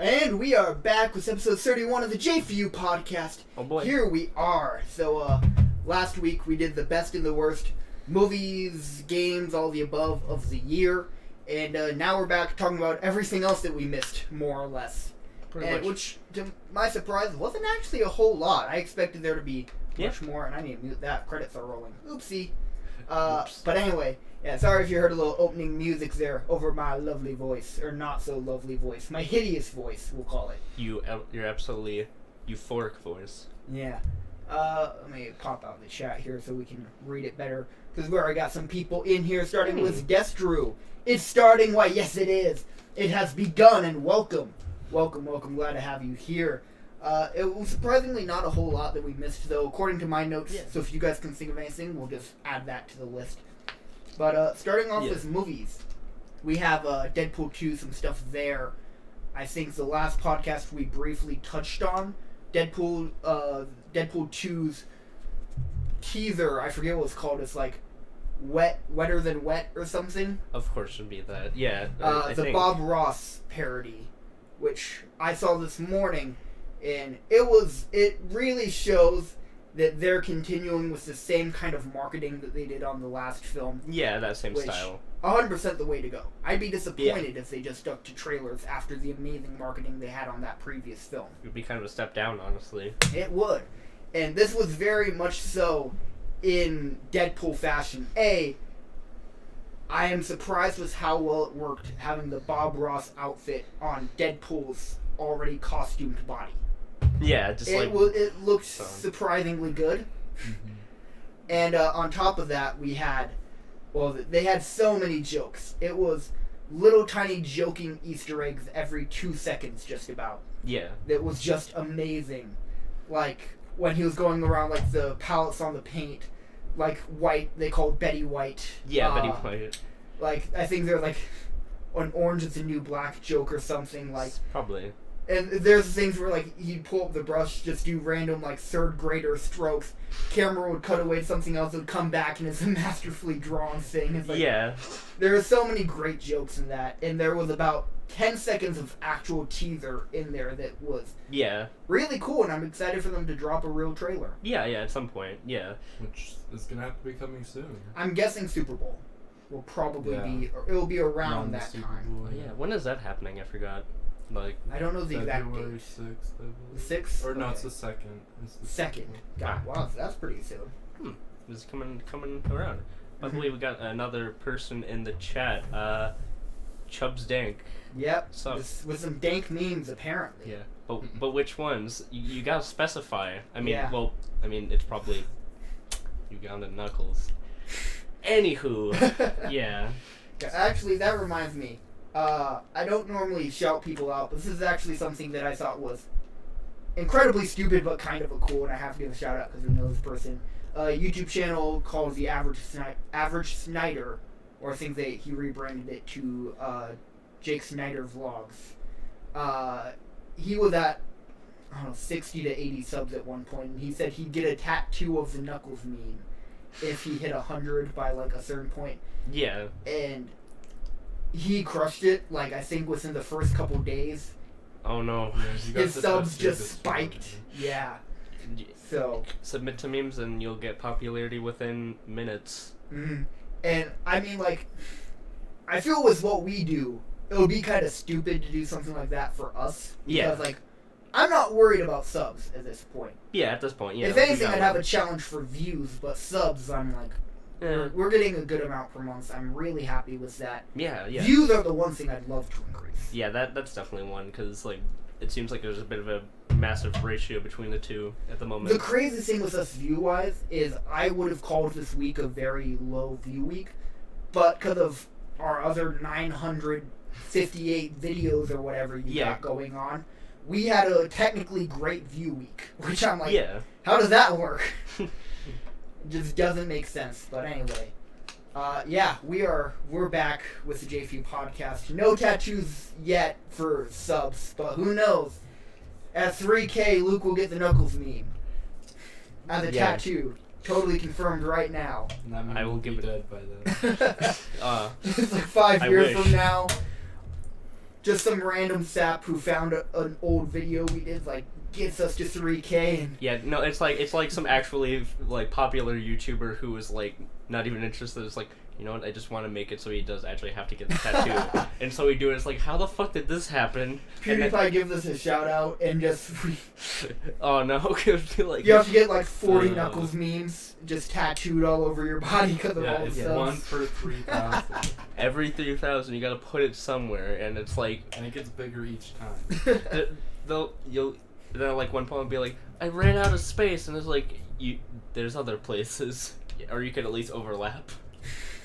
And we are back with episode 31 of the J4U podcast. Oh boy. Here we are. So, last week we did the best and the worst movies, games, all the above of the year. And now we're back talking about everything else that we missed, more or less. Pretty much. Which, to my surprise, wasn't actually a whole lot. I expected there to be much more, and I need to mute that. Credits are rolling. Oopsie. But anyway, yeah, sorry if you heard a little opening music there over my lovely voice, or not so lovely voice. My hideous voice, we'll call it. Your absolutely euphoric voice. Yeah. Let me pop out the chat here so we can read it better. Because we already got some people in here, starting with Destrew. It's starting, why yes it is. It has begun, and welcome. Welcome, welcome, glad to have you here. It was surprisingly not a whole lot that we missed, though, according to my notes. Yeah. So if you guys can think of anything, we'll just add that to the list. But starting off with movies, we have Deadpool 2, some stuff there. I think the last podcast we briefly touched on Deadpool 2's teaser. I forget what it's called. It's like wetter than wet or something. Of course, it would be that. Yeah. I think Bob Ross parody, which I saw this morning. And it really shows that they're continuing with the same kind of marketing that they did on the last film. Yeah, that same style. 100% the way to go. I'd be disappointed if they just stuck to trailers after the amazing marketing they had on that previous film. It would be kind of a step down, honestly. It would. And this was very much so in Deadpool fashion. I am surprised with how well it worked having the Bob Ross outfit on Deadpool's already costumed body. Yeah, just it looked surprisingly good. And on top of that, we had, they had so many jokes. It was little tiny joking Easter eggs every 2 seconds, just about. Yeah. It was just amazing. Like, when he was going around, like, the palettes on the paint, like, White, they called Betty White. Yeah, Betty White. Like, I think they're, like, an orange is the new black joke or something, like. Probably. And there's things where, like, he'd pull up the brush, just do random, like, third grader strokes. Camera would cut away to something else, it would come back, and it's a masterfully drawn thing. It's like, yeah. There are so many great jokes in that, and there was about 10 seconds of actual teaser in there that was really cool, and I'm excited for them to drop a real trailer. Yeah, at some point, yeah. Which is going to have to be coming soon. I'm guessing Super Bowl will probably be, or it will be around that time. Bowl, yeah, when is that happening? I forgot. Like, I don't know the exact date. February 6th, I believe. The 6th? Or no, it's the 2nd. It's the second. God, wow, that's pretty soon. It's coming around. By the way, we got another person in the chat, Chubbs Dank. Yep, with some dank memes, apparently. Yeah, but which ones? You gotta specify. I mean, it's probably Uganda Knuckles. Anywho, yeah. Actually, that reminds me. I don't normally shout people out, but this is actually something that I thought was incredibly stupid, but kind of a cool, and I have to give a shout out because we know this person. YouTube channel called The Average Snyder, or I think he rebranded it to Jake Snyder Vlogs. He was at, I don't know, 60 to 80 subs at one point, and he said he'd get a tattoo of the Knuckles meme if he hit 100 by like a certain point. Yeah. And he crushed it, like, I think within the first couple days. Oh no. Yeah, his subs just spiked. Yeah. So. Submit to memes and you'll get popularity within minutes. Mm-hmm. And, I mean, like, I feel with what we do, it would be kind of stupid to do something like that for us. Because, like, I'm not worried about subs at this point. Yeah, at this point, yeah. If anything, I'd have a challenge for views, but subs, I'm like, we're getting a good amount per month. I'm really happy with that. Yeah. Views are the one thing I'd love to increase. Yeah, that's definitely one, because, like, it seems like there's a bit of a massive ratio between the two at the moment. The crazy thing with us view-wise is I would have called this week a very low view week, but because of our other 958 videos or whatever you got going on, we had a technically great view week, which I'm like, how does that work? Just doesn't make sense. But anyway, we're back with the J4U podcast. No tattoos yet for subs, but who knows? At 3K, Luke will get the Knuckles meme as a tattoo. Totally confirmed right now. I will give it dead by then. It's like 5 years from now. just some random sap who found an old video we did, like, gets us to 3K. And yeah, no, it's like some actually like popular YouTuber who was like not even interested. It's like, you know what, I just want to make it so he does actually have to get the tattoo. And so we do it. It's like, how the fuck did this happen? PewDiePie gives us a shout out and just oh no, it would be like you have to get like 40 Knuckles memes just tattooed all over your body because of all the it's subs. 1 for 3,000. Every 3,000 you gotta put it somewhere, and it's like, and it gets bigger each time. Then like one point will be like, I ran out of space, and it's like, there's other places, or you could at least overlap.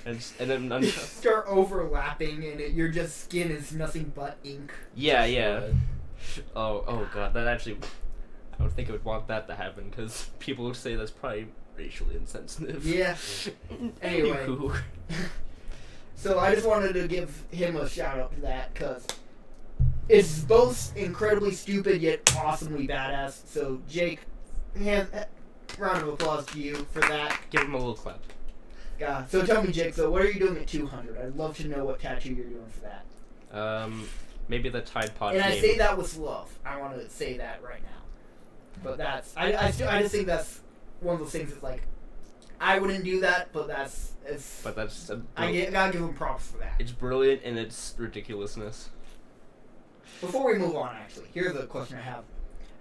And then you start overlapping, and your just skin is nothing but ink. Yeah. Oh god, that actually, I don't think I would want that to happen, because people would say that's probably racially insensitive. Yeah. Anyway. So I just wanted to give him a shout out to that, because it's both incredibly stupid yet awesomely badass. So Jake, round of applause to you for that. Give him a little clap. So tell me, Jake, so what are you doing at 200? I'd love to know what tattoo you're doing for that. Maybe the Tide Pod And name. I say that with love. I want to say that right now. But that's, I just think that's one of those things that's like, I wouldn't do that, but that's, I gotta give him props for that. It's brilliant in its ridiculousness. Before we move on, actually, here's a question I have.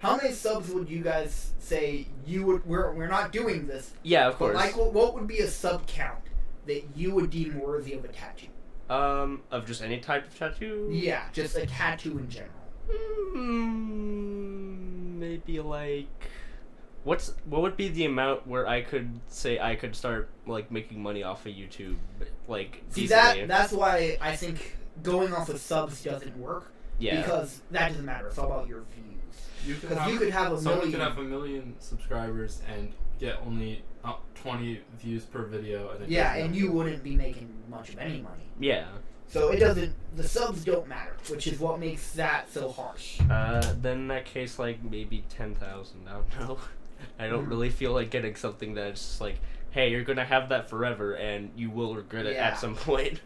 How many subs would you guys say you would? We're not doing this. Yeah, of course. But like, what would be a sub count that you would deem worthy of a tattoo? Of just any type of tattoo? Yeah, just a tattoo in general. Maybe like, what would be the amount where I could say I could start like making money off of YouTube, like? See, decently? that's why I think going off of subs doesn't work. Yeah. Because that doesn't matter. It's all about your views. Someone could have 1 million subscribers and get only 20 views per video. And and you wouldn't be making much of any money. Yeah. So it doesn't. The subs don't matter, which is what makes that so harsh. Then in that case, like maybe 10,000. I don't know. I don't really feel like getting something that's just like, hey, you're gonna have that forever, and you will regret it at some point.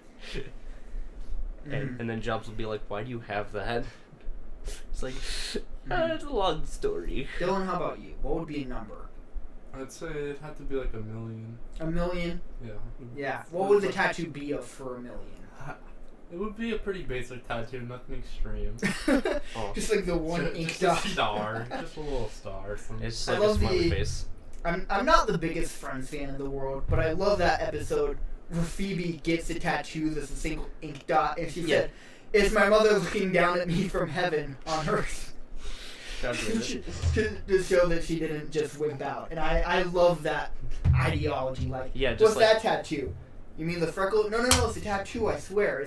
And then Jobs will be like, why do you have that? It's like, it's a long story. Dylan, how about you? What would be a number? I'd say it'd have to be like 1 million. 1 million? Yeah. Yeah. What would the tattoo be of for 1 million? It would be a pretty basic tattoo, nothing extreme. Just like the one ink dot. Just a star. Just a little star. It's like a smiley face. I'm not the biggest Friends fan in the world, but I love that episode where Phoebe gets a tattoo that's a single ink dot, and she said, "It's my mother looking down at me from heaven on earth." to show that she didn't just wimp out. And I love that ideology. Like, what's that tattoo? You mean the freckle? No, it's a tattoo, I swear.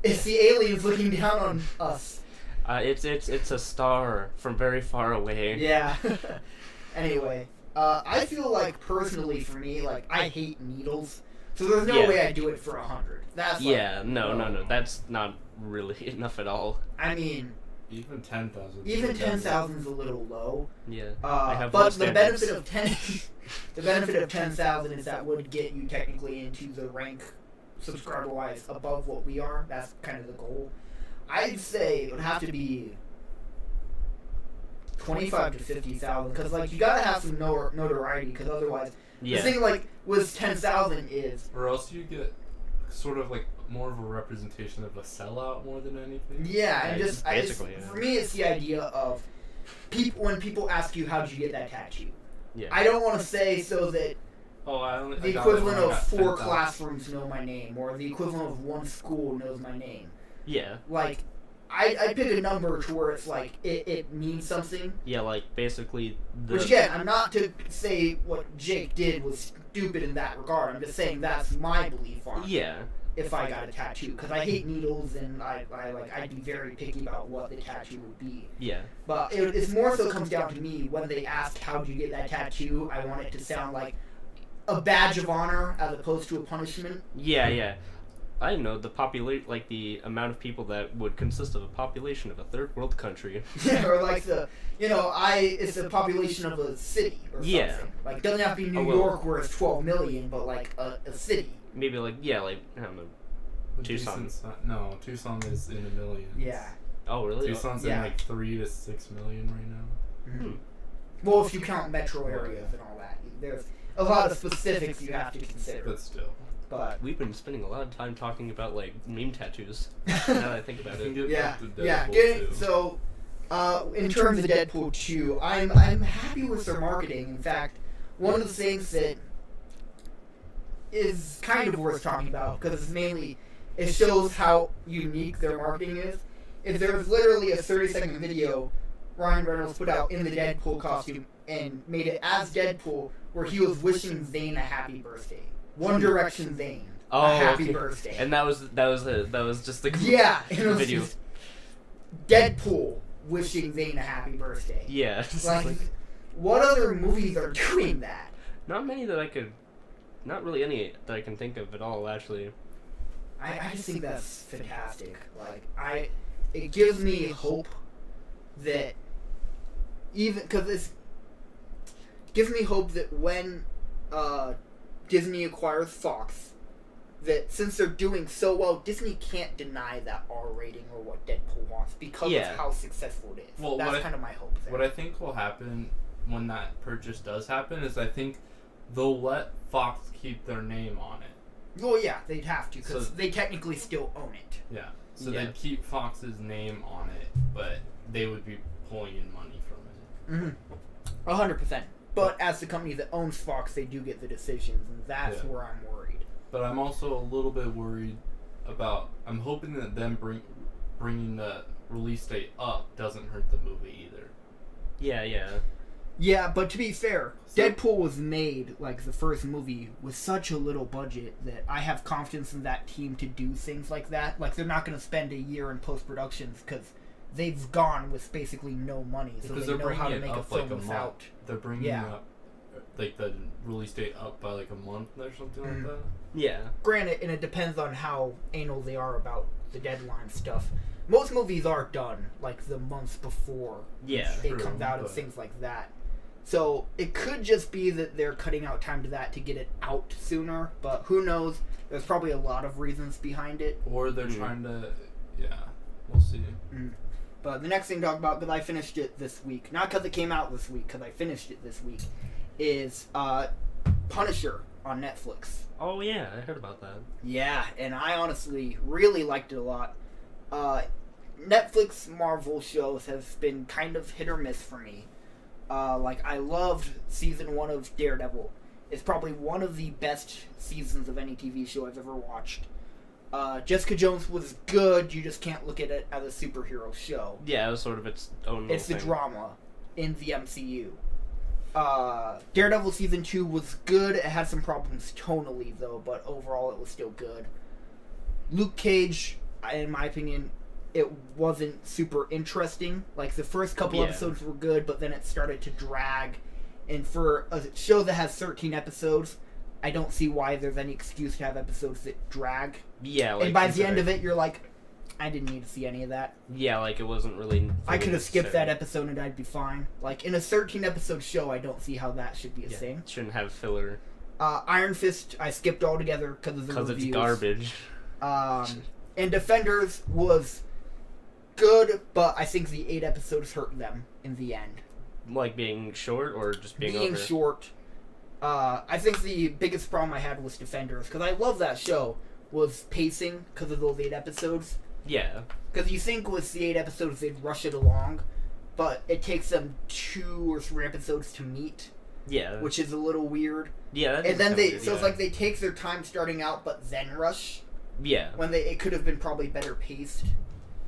It's the aliens looking down on us. It's a star from very far away. Yeah. Anyway, I feel like personally for me, like, I hate needles. So there's no way I'd do it for 100. That's like, no. That's not really enough at all. I mean, even 10,000. Even 10,000 is a little low. Yeah. But the benefit of 10,000 is that would get you technically into the rank subscriber-wise above what we are. That's kind of the goal. I'd say it would have to be 25 to 50,000 because like you gotta have some notoriety because otherwise the thing like with 10,000 is or else you get sort of like more of a representation of a sellout more than anything. Yeah, and just for me it's the idea of when people ask you how'd you get that tattoo. Yeah. I don't want to say so that the equivalent of 4 classrooms know my name or the equivalent of 1 school knows my name. Yeah. Like I pick a number to where it's like it means something. Yeah, like basically. Which again, I'm not to say what Jake did was stupid in that regard. I'm just saying that's my belief on it. Yeah. If I got a tattoo, because I hate needles and I'd be very picky about what the tattoo would be. Yeah. But it's more so comes down to me when they ask how'd you get that tattoo. I want it to sound like a badge of honor as opposed to a punishment. Yeah. I know the amount of people that would consist of a population of a third world country. Yeah, or like it's the population of a city or something. Yeah. Like, doesn't have to be New York where it's 12 million, but like a city. Maybe like I don't know, Tucson. No, Tucson is in the millions. Yeah. Oh, really? Tucson's in like 3 to 6 million right now. Mm-hmm. Well, if you count metro areas and all that, there's a lot of specifics you have to consider. But still. But we've been spending a lot of time talking about like meme tattoos. Now that I think about it. So, in terms of Deadpool 2, I'm happy with their marketing. In fact, one of the things that is kind of worth talking about, because mainly it shows how unique their marketing is there's literally a 30-second video Ryan Reynolds put out in the Deadpool costume and made it as Deadpool, where he was wishing Zayn a happy birthday. One Direction Zayn. A happy birthday. And that was just the video. Just Deadpool wishing Zayn a happy birthday. Yeah. Like, what other movies are doing that? Not many that I could. Not really any that I can think of at all, actually. I just think that's fantastic. Like, it gives me hope that because this gives me hope that when Disney acquires Fox, that since they're doing so well, Disney can't deny that R rating or what Deadpool wants because of how successful it is. Well, that's kind of my hope there. What I think will happen when that purchase does happen is I think they'll let Fox keep their name on it. Well, yeah, they'd have to because they technically still own it. Yeah. So they'd keep Fox's name on it, but they would be pulling in money from it. 100%. But as the company that owns Fox, they do get the decisions, and that's where I'm worried. But I'm also a little bit worried about. I'm hoping that them bringing the release date up doesn't hurt the movie either. Yeah. Yeah, but to be fair, Deadpool was made, like, the first movie with such a little budget that I have confidence in that team to do things like that. Like, they're not going to spend a year in post-productions because they've gone with basically no money, so they know how to make a film without. They're bringing up, like, the release date up by, like, a month or something like that? Yeah. Granted, and it depends on how anal they are about the deadline stuff. Most movies are done, like, the months before it comes out and things like that. So it could just be that they're cutting out time to that to get it out sooner, but who knows? There's probably a lot of reasons behind it. Or they're trying to, we'll see. But the next thing to talk about, because I finished it this week, not because it came out this week, because I finished it this week, is Punisher on Netflix. Oh yeah, I heard about that. Yeah, and I honestly really liked it a lot. Netflix Marvel shows have been kind of hit or miss for me. Like, I loved season 1 of Daredevil. It's probably one of the best seasons of any TV show I've ever watched. Jessica Jones was good, you just can't look at it as a superhero show. Yeah, it was sort of its own It's the drama in the MCU. Daredevil season 2 was good, it had some problems tonally though, but overall it was still good. Luke Cage, in my opinion, it wasn't super interesting. Like, the first couple episodes were good, but then it started to drag. And for a show that has 13 episodes, I don't see why there's any excuse to have episodes that drag. Yeah, like, and by the end of it, you're like, I didn't need to see any of that. Yeah, like, it wasn't really I could have skipped that episode and I'd be fine. Like, in a 13-episode show, I don't see how that should be a thing. Shouldn't have filler. Iron Fist, I skipped altogether because of the reviews. Because it's garbage. And Defenders was good, but I think the 8 episodes hurt them in the end. Like, being short or just being over? Short. I think the biggest problem I had with Defenders, because I love that show, was pacing because of those 8 episodes. Yeah. Because you think with the 8 episodes they'd rush it along, but it takes them 2 or 3 episodes to meet. Yeah. Which is a little weird. Yeah. And then it's like they take their time starting out, but then rush. Yeah. When it could have been probably better paced.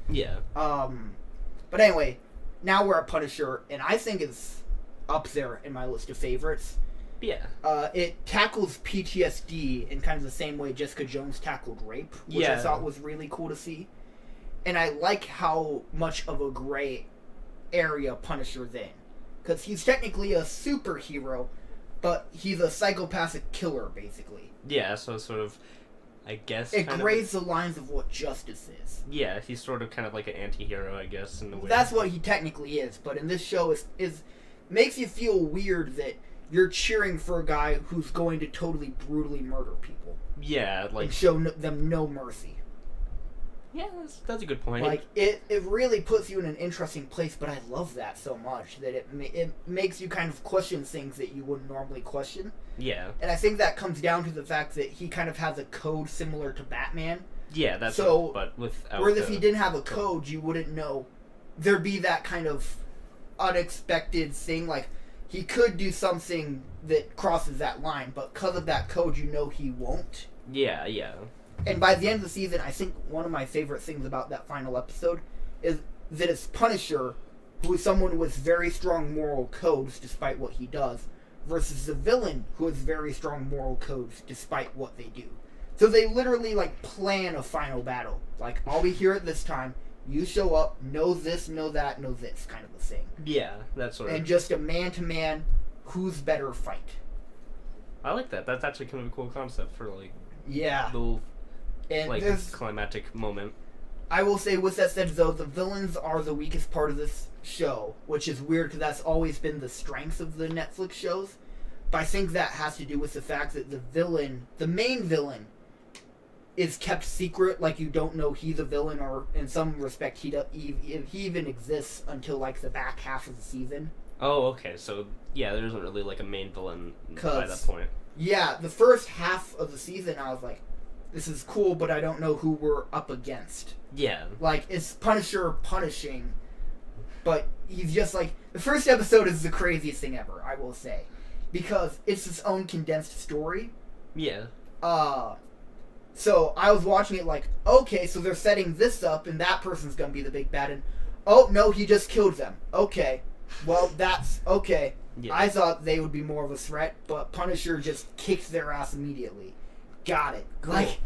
Yeah. But anyway, now we're at Punisher, and I think it's up there in my list of favorites. Yeah. It tackles PTSD in kind of the same way Jessica Jones tackled rape, which I thought was really cool to see. And I like how much of a gray area Punisher's in. Because he's technically a superhero, but he's a psychopathic killer, basically. Yeah, so sort of, I guess... It grays the lines of what justice is. Yeah, he's sort of kind of like an anti-hero, I guess, in the way. That's what he technically is, but in this show, is makes you feel weird that you're cheering for a guy who's going to totally brutally murder people. Yeah, like... And show them no mercy. Yeah, that's a good point. Like, it really puts you in an interesting place, but I love that so much that it makes you kind of question things that you wouldn't normally question. Yeah. And I think that comes down to the fact that he kind of has a code similar to Batman. Yeah, that's so. But without. Whereas if he didn't have a code, you wouldn't know. There'd be that kind of unexpected thing. Like, he could do something that crosses that line, but because of that code, you know he won't. Yeah, yeah. And by the end of the season, I think one of my favorite things about that final episode is that it's Punisher, who is someone with very strong moral codes despite what he does, versus the villain, who has very strong moral codes despite what they do. So they literally, like, plan a final battle. Like, I'll be here at this time, you show up, know this, know that, know this, kind of a thing. Yeah, that's sort of... And just a man-to-man, who's better fight. I like that. That's actually kind of a cool concept for, like... Yeah. The... And like, climactic moment. I will say, with that said, though, the villains are the weakest part of this show, which is weird because that's always been the strength of the Netflix shows. But I think that has to do with the fact that the main villain, is kept secret. Like, you don't know he's a villain, or in some respect, he even exists until, like, the back half of the season. Oh, okay. So, yeah, there isn't really, like, a main villain by that point. Yeah, the first half of the season, I was like, this is cool, but I don't know who we're up against. Yeah. Like, it's Punisher punishing, but he's just like... The first episode is the craziest thing ever, I will say. Because it's its own condensed story. Yeah. So I was watching it like, okay, so they're setting this up, and that person's gonna be the big bad, and... Oh, no, he just killed them. Okay. Well, that's... Okay. Yeah. I thought they would be more of a threat, but Punisher just kicked their ass immediately. Got it. Cool. Like,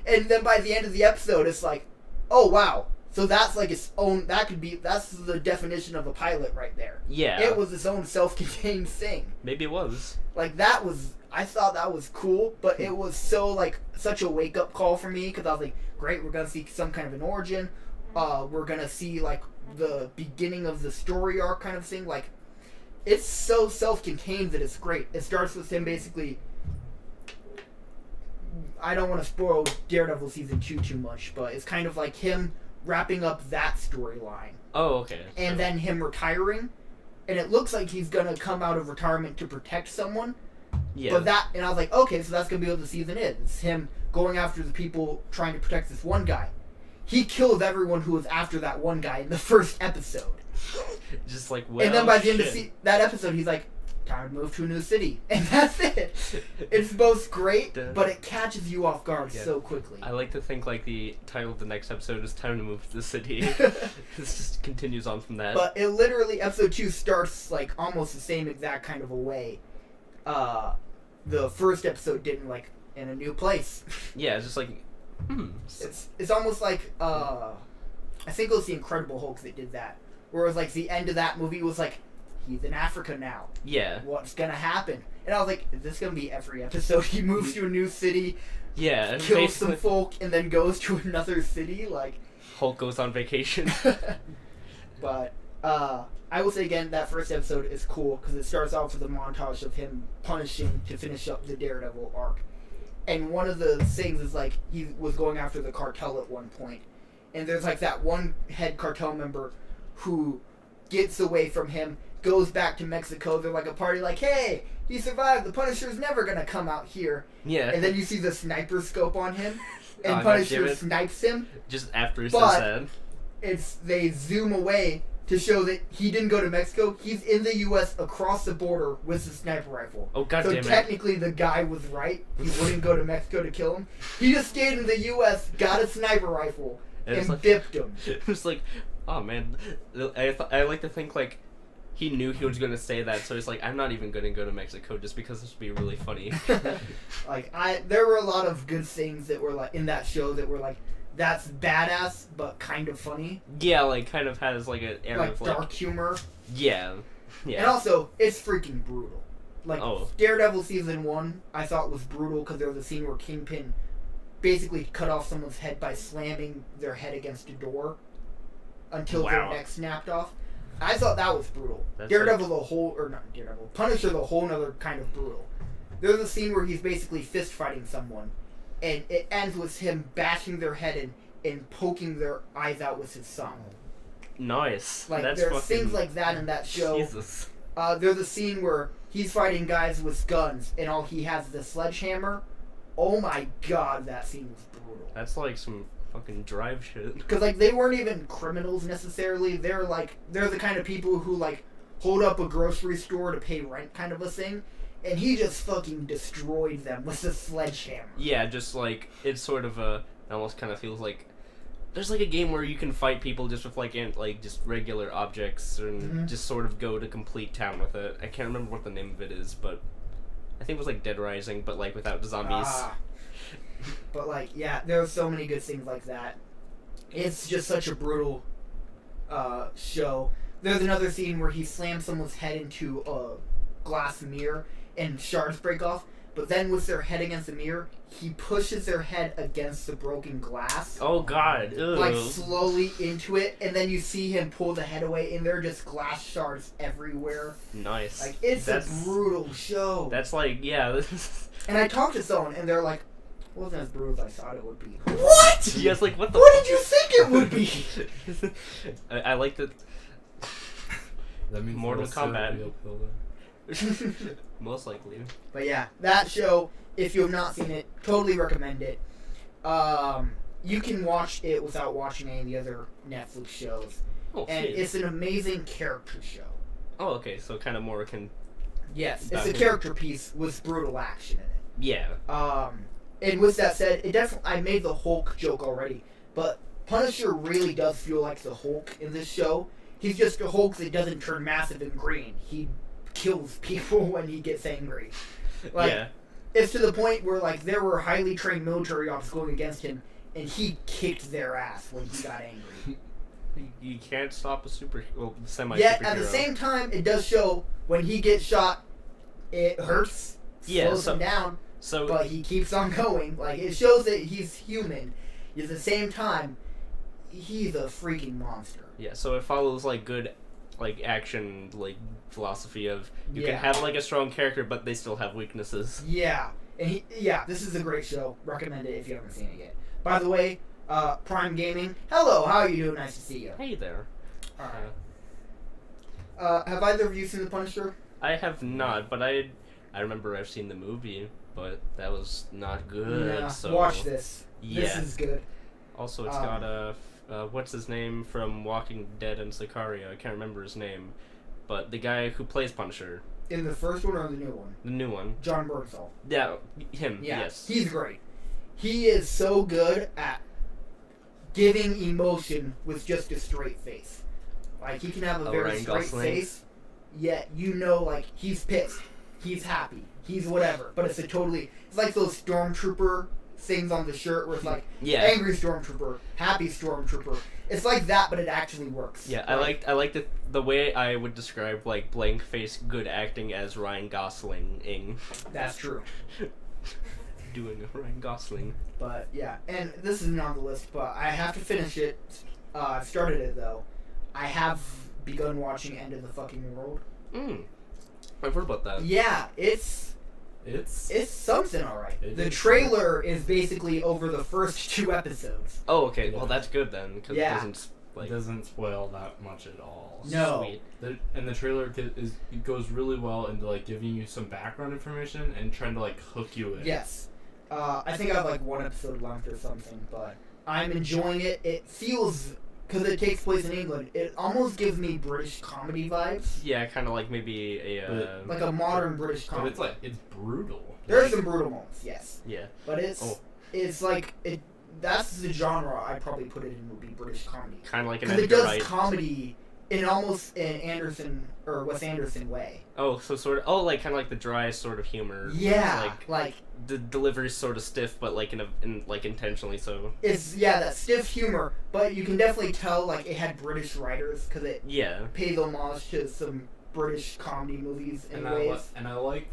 and then by the end of the episode, it's like, oh wow, so that's like its own. That's the definition of a pilot right there. Yeah, it was its own self-contained thing. Maybe it was. Like that was. I thought that was cool, but it was so like such a wake-up call for me because I was like, great, we're gonna see some kind of an origin. We're gonna see like the beginning of the story arc kind of thing. Like, it's so self-contained that it's great. It starts with him basically. I don't want to spoil Daredevil season 2 too much, but it's kind of like him wrapping up that storyline. Oh, okay. And then him retiring, and it looks like he's gonna come out of retirement to protect someone. Yeah. But and I was like, okay, so that's gonna be what the season is. It's him going after the people trying to protect this one guy. He kills everyone who was after that one guy in the first episode. Just like, well, and then by the end of that episode, he's like, time to move to a new city, and that's it. It's both great, but it catches you off guard so quickly. I like to think like the title of the next episode is "Time to Move to the City." It just continues on from that. But it literally, episode 2 starts like almost the same exact kind of a way. The first episode didn't, like, in a new place. Yeah, it's just like, It's almost like I think it was the Incredible Hulk that did that, where it was like the end of that movie was like, he's in Africa now. Yeah. What's gonna happen? And I was like, is this gonna be every episode? He moves to a new city, kills some folk, and then goes to another city? Like, Hulk goes on vacation. But, I will say again, that first episode is cool, because it starts off with a montage of him punishing to finish up the Daredevil arc. And one of the things is, like, he was going after the cartel at one point, and there's, like, that one head cartel member who gets away from him, goes back to Mexico. They're like a party, like, hey, he survived. The Punisher's never gonna come out here. Yeah. And then you see the sniper scope on him, and Punisher snipes him. Just after he says that. They zoom away to show that he didn't go to Mexico. He's in the U.S. across the border with the sniper rifle. Oh, God damn it. So technically the guy was right. He wouldn't go to Mexico to kill him. He just stayed in the U.S., got a sniper rifle, and dipped him. It was like, oh, man. I like to think, like, he knew he was going to say that, so he's like, I'm not even going to go to Mexico just because this would be really funny. Like, there were a lot of good things that were, like, in that show that were, like, that's badass, but kind of funny. Yeah, like, kind of has, like, an air of, like... dark humor. Yeah. Yeah. And also, it's freaking brutal. Like, Daredevil Season 1, I thought was brutal because there was a scene where Kingpin basically cut off someone's head by slamming their head against a door until their neck snapped off. I thought that was brutal. Punisher the whole nother kind of brutal. There's a scene where he's basically fist fighting someone, and it ends with him bashing their head in, and poking their eyes out with his son. Nice. Like, That's there's fucking... things like that in that show. Jesus. There's a scene where he's fighting guys with guns, and all he has is a sledgehammer. Oh my god, that scene was brutal. That's like some fucking Drive shit. Because, like, they weren't even criminals necessarily. They're the kind of people who, like, hold up a grocery store to pay rent kind of a thing. And he just fucking destroyed them with a sledgehammer. Yeah, just like, it's sort of a... It almost kind of feels like... There's like a game where you can fight people just with like just regular objects and just sort of go to complete town with it. I can't remember what the name of it is, but I think it was like Dead Rising, but like without the zombies. But like, yeah, there are so many good things like that. It's just such a brutal show. There's another scene where he slams someone's head into a glass mirror and shards break off. But then with their head against the mirror, he pushes their head against the broken glass. Oh god. Ew. Like slowly into it, and then you see him pull the head away, and there are just glass shards everywhere. Nice. Like, it's a brutal show. That's like, yeah. And I talked to someone, and they're like, it wasn't as brutal as I thought it would be. What? Yes, like, what the What did you think it would be? I like that. That means Mortal Kombat. Be uphill there. Most likely. But yeah, that show, if you have not seen it, totally recommend it. You can watch it without watching any of the other Netflix shows. Oh, And shit. it's an amazing character show. Oh, okay, so kind of more can... Yes, it's a character piece with brutal action in it. Yeah. And with that said, I made the Hulk joke already, but Punisher really does feel like the Hulk in this show. He's just a Hulk that doesn't turn massive and green. He kills people when he gets angry. Like, yeah. It's to the point where, like, there were highly trained military ops going against him, and he kicked their ass when he got angry. You can't stop a semi-superhero. Yet, at the same time, it does show when he gets shot, it hurts, slows him down, but he keeps on going. Like, it shows that he's human. At the same time, he's a freaking monster. Yeah, so it follows, like, good, like, action, like, philosophy of you can have, like, a strong character, but they still have weaknesses. Yeah. And this is a great show. Recommend it if you haven't seen it yet. By the way, Prime Gaming, hello, how are you doing? Nice to see you. Hey there. Alright. Have either of you seen The Punisher? I have not, but I remember I've seen the movie, but that was not good. Yeah, so watch this. Yeah. This is good. Also, it's got what's his name from Walking Dead and Sicario? I can't remember his name, but the guy who plays Punisher. In the first one or the new one? The new one. John Bernthal. Yeah, him. Yeah, Yes. he's great. He is so good at giving emotion with just a straight face. Like, he can have a very Ryan straight Gosling. face, yet you know, like, he's pissed, he's happy, he's whatever. But it's like those Stormtrooper things on the shirt where it's like, angry Stormtrooper, happy Stormtrooper. It's like that, but it actually works. Yeah, I like the way I would describe, like, blank face good acting as Ryan Gosling-ing. That's true. Doing a Ryan Gosling. But yeah, and this isn't on the list, but I have to finish it. I've started it though. I have begun watching End of the Fucking World. I've heard about that. Yeah, it's something, alright. The trailer is basically over the first 2 episodes. Oh, okay. Well, that's good then, because it doesn't spoil that much at all. No. Sweet. And the trailer it goes really well into like giving you some background information and trying to like hook you in. Yes. I think I have like 1 episode left or something, but I'm enjoying it. It feels, because it takes place in England, it almost gives me British comedy vibes. Yeah, kind of like maybe a... like a modern British comedy. But it's brutal. There's some brutal moments, yes. Yeah. But it's like, that's the genre I'd probably put it in, would be British comedy. Kind of like an Because Edgar it does Wright. comedy in almost an Anderson, or Wes Anderson way. Oh, so sort of... Oh, like kind of like the dry sort of humor. Yeah, like the delivery's sort of stiff, but like like intentionally so. It's that stiff humor, but you can definitely tell like it had British writers because it paid homage to some British comedy movies in ways. I like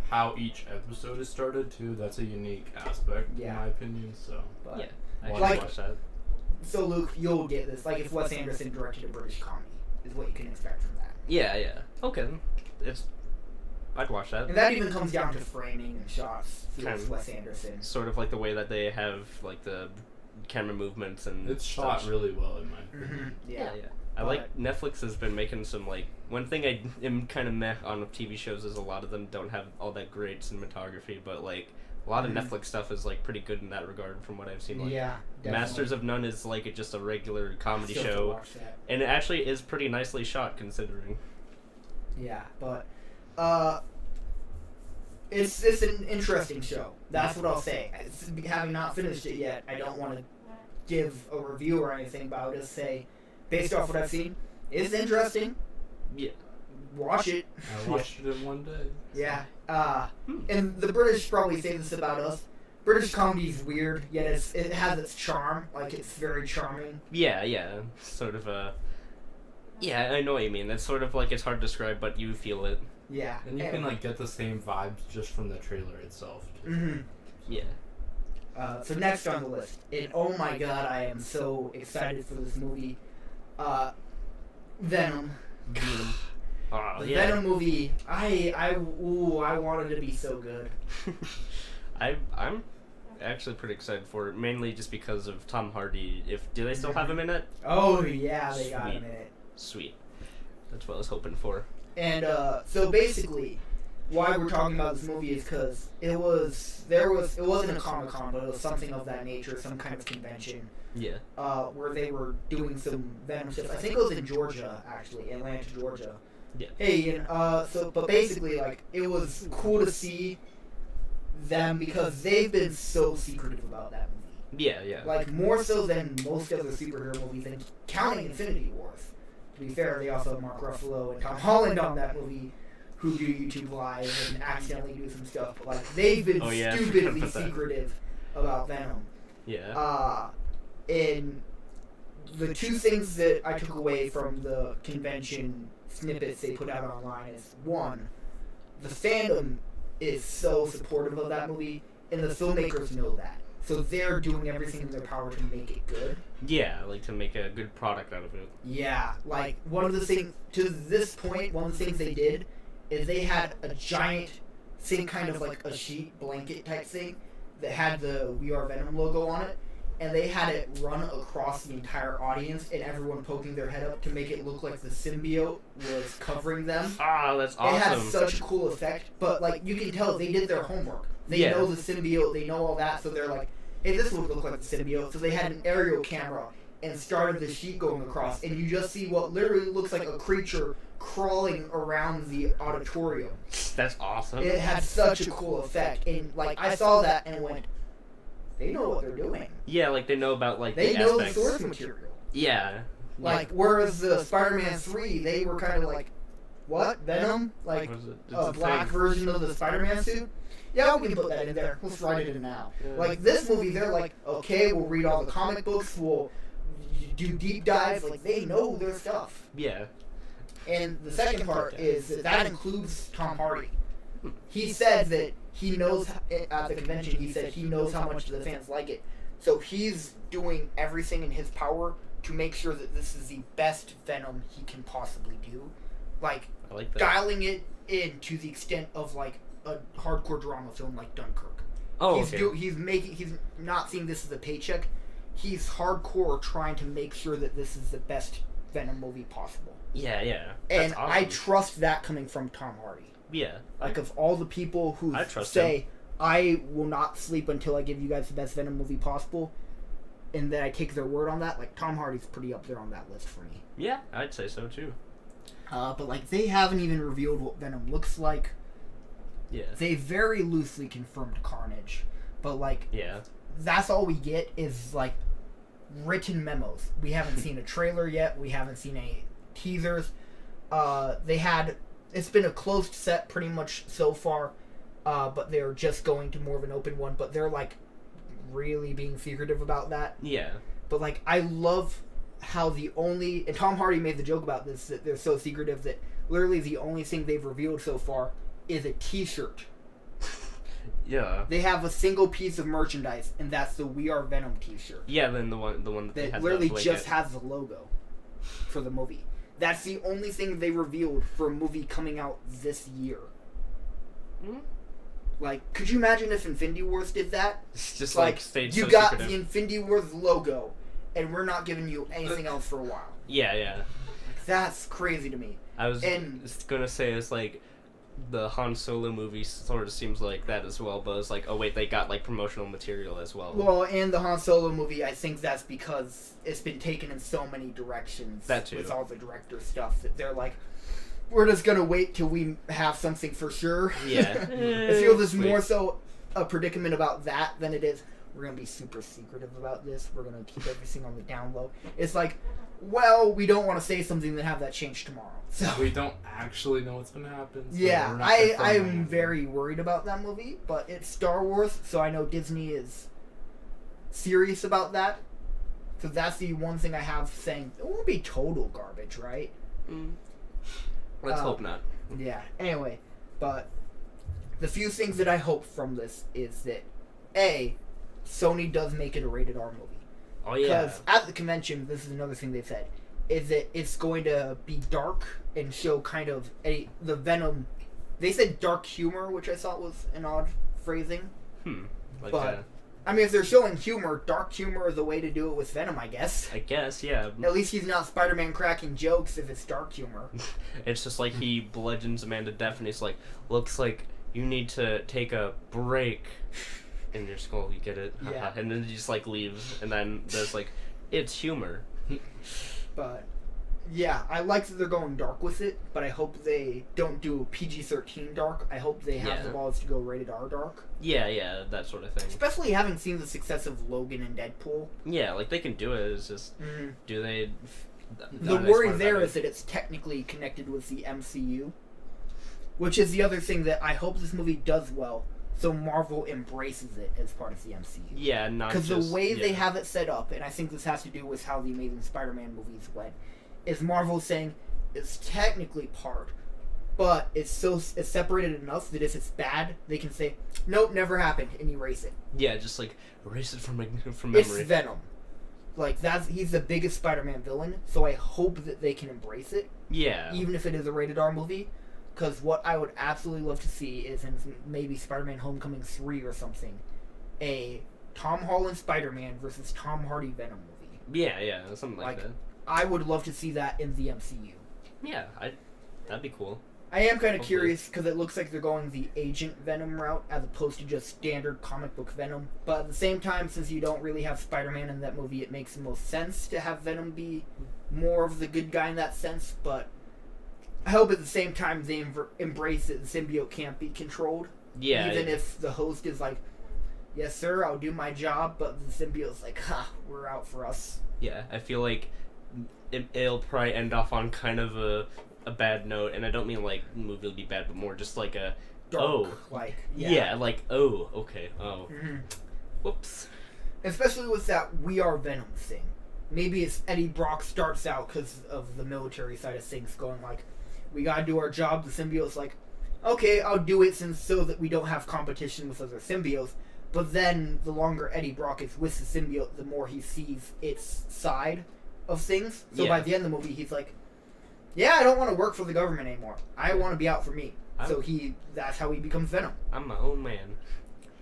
how each episode is started too. That's a unique aspect in my opinion. So but, I should watch that. So Luke, you'll get this. Like if Wes Anderson directed a British comedy, is what you can expect from that. Yeah. Okay. I'd watch that. And that even comes down to framing and shots. Kind of Wes Anderson. Sort of like the way that they have like the camera movements and It's shot such. really well in my opinion. Yeah. I like Netflix has been making some like one thing I am kind of meh on with TV shows is a lot of them don't have all that great cinematography, but like a lot of Netflix stuff is like pretty good in that regard from what I've seen. Like, Yeah, definitely. Masters of None is like just a regular comedy Still have to show, watch that. and it actually is pretty nicely shot considering. Yeah, but it's an interesting show. That's what I'll say. Having not finished it yet, I don't want to give a review or anything, but I'll just say, based off what I've seen, it's interesting. Yeah. Watch it. I watched it in one day. Yeah. And the British probably say this about us. British comedy is weird, yet it has its charm. Like, it's very charming. Yeah, sort of a. Yeah, I know what you mean. It's sort of like it's hard to describe, but you feel it. Yeah. And you can like get the same vibes just from the trailer itself. Too. Yeah. So next on the list, and oh my god, I am so excited for this movie. Venom. Venom. The Venom movie, I wanted it to be so good. I'm actually pretty excited for it, mainly just because of Tom Hardy. Do they still have him in it? Oh yeah, they got Sweet. him in it. Sweet. That's what I was hoping for. And so basically, why we're talking about this movie is because it wasn't a Comic-Con, but it was something of that nature, some kind of convention. Yeah. Where they were doing some Venom stuff. I think it was in Georgia, actually, Atlanta, Georgia. Yeah. Hey, and but basically, like, it was cool to see them because they've been so secretive about that movie. Yeah. Like, more so than most other superhero movies, and counting Infinity Wars. To be fair, they also have Mark Ruffalo and Tom Holland on that movie, who do YouTube Live and accidentally do some stuff. But, like, they've been stupidly secretive about Venom. Yeah. And the two things that I took away from the convention snippets they put out online is, one, the fandom is so supportive of that movie, and the filmmakers know that. So they're doing everything in their power to make it good. Yeah, like to make a good product out of it. Yeah, like, one of the things, to this point, one of the things they did is they had a giant thing, kind of like a sheet blanket type thing, that had the We Are Venom logo on it, and they had it run across the entire audience and everyone poking their head up to make it look like the symbiote was covering them. Ah, that's awesome. It had such a cool effect, but like you can tell they did their homework. They know the symbiote, they know all that, so they're like, hey, this would look like the symbiote. So they had an aerial camera and started the sheet going across, and you just see what literally looks like a creature crawling around the auditorium. That's awesome. It had such a cool effect, and like I saw that and went, they know what they're doing. Yeah, like they know about like they the know aspects. the source material. Yeah. Like whereas the Spider-Man 3, they were kind of like, what, Venom? Like a black version of the Spider-Man suit? Yeah, we can put that in there. Let's write it in now. Yeah. Like this movie, they're like, okay, we'll read all the comic books, we'll do deep dives. Like they know their stuff. Yeah. And the second part is that includes Tom Hardy. He said that he knows, at the convention, he said he knows how much the fans like it. So he's doing everything in his power to make sure that this is the best Venom he can possibly do. Like, I like that. dialing it in to the extent of, like, a hardcore drama film like Dunkirk. Oh, He's not seeing this as a paycheck. He's hardcore trying to make sure that this is the best Venom movie possible. Yeah. And That's awesome. I trust that coming from Tom Hardy. Yeah. Like, of all the people who say, I will not sleep until I give you guys the best Venom movie possible, and then I take their word on that, like, Tom Hardy's pretty up there on that list for me. Yeah, I'd say so too. But, like, they haven't even revealed what Venom looks like. Yeah. They very loosely confirmed Carnage. But, like, yeah, that's all we get is, like, written memos. We haven't seen a trailer yet. We haven't seen any teasers. It's been a closed set pretty much so far, but they're just going to more of an open one, but they're, like, really being secretive about that. Yeah. But, like, I love how and Tom Hardy made the joke about this, that they're so secretive that literally the only thing they've revealed so far is a t-shirt. Yeah. They have a single piece of merchandise, and that's the We Are Venom t-shirt. Yeah, then the one that has literally the just has the logo for the movie. That's the only thing they revealed for a movie coming out this year. Mm-hmm. Like, could you imagine if Infinity Wars did that? It's just like stayed you so got secretive. the Infinity Wars logo, and we're not giving you anything else for a while. Yeah. That's crazy to me. I was gonna say it's like the Han Solo movie sort of seems like that as well, but it's like, oh wait, they got like promotional material as well. Well, and the Han Solo movie, I think that's because it's been taken in so many directions. That too. With all the director stuff that they're like, we're just gonna wait till we have something for sure. Yeah. I feel there's more so a predicament about that than it is we're gonna be super secretive about this. We're gonna keep everything on the down low. It's like, well, we don't want to say something and have that change tomorrow. So we don't actually know what's gonna happen. So yeah, we're not I'm confirming. very worried about that movie, but it's Star Wars, so I know Disney is serious about that. So that's the one thing I have saying it won't be total garbage, right? Let's hope not. Yeah. Anyway, but the few things that I hope from this is that A, Sony does make it a rated R movie. Oh yeah. Because at the convention, this is another thing they said, is that it's going to be dark and show kind of the Venom. They said dark humor, which I thought was an odd phrasing. Like But I mean, if they're showing humor, dark humor is the way to do it with Venom, I guess. I guess, yeah. At least he's not Spider-Man cracking jokes if it's dark humor. It's just like he bludgeons a man to death, and he's like, "Looks like you need to take a break in your skull." You get it? Yeah. And then he just like leaves, and then there's like, it's humor. But yeah, I like that they're going dark with it, but I hope they don't do PG-13 dark. I hope they have the balls to go rated R dark. Yeah, that sort of thing. Especially having seen the success of Logan and Deadpool. Yeah, like they can do it. It's just, do they? The worry there is that it's technically connected with the MCU, which is the other thing that I hope this movie does well, so Marvel embraces it as part of the MCU. Yeah, not because just... the way they have it set up, and I think this has to do with how the Amazing Spider-Man movies went, is Marvel saying it's technically part, but it's separated enough that if it's bad, they can say, nope, never happened, and erase it. Yeah, just like erase it from memory. It's Venom. Like, he's the biggest Spider-Man villain, so I hope that they can embrace it. Yeah. Even if it is a rated R movie. Because what I would absolutely love to see is in maybe Spider-Man Homecoming 3 or something, a Tom Holland Spider-Man versus Tom Hardy Venom movie. Yeah, something like that. I would love to see that in the MCU. Yeah, that'd be cool. I am kind of curious because it looks like they're going the Agent Venom route as opposed to just standard comic book Venom. But at the same time, since you don't really have Spider-Man in that movie, it makes the most sense to have Venom be more of the good guy in that sense. But I hope at the same time they embrace that the symbiote can't be controlled. Yeah. Even if the host is like, yes sir, I'll do my job, but the symbiote's like, ha, we're out for us. Yeah, I feel like it'll probably end off on kind of a bad note, and I don't mean like the movie will be bad, but more just like a Dark, okay, whoops. Especially with that We Are Venom thing. Maybe it's Eddie Brock starts out because of the military side of things going like, we gotta do our job. The symbiote's like, okay, I'll do it so that we don't have competition with other symbiotes. But then the longer Eddie Brock is with the symbiote, the more he sees its side of things. So by the end of the movie, he's like, yeah, I don't want to work for the government anymore. I want to be out for me. So that's how he becomes Venom. I'm my own man.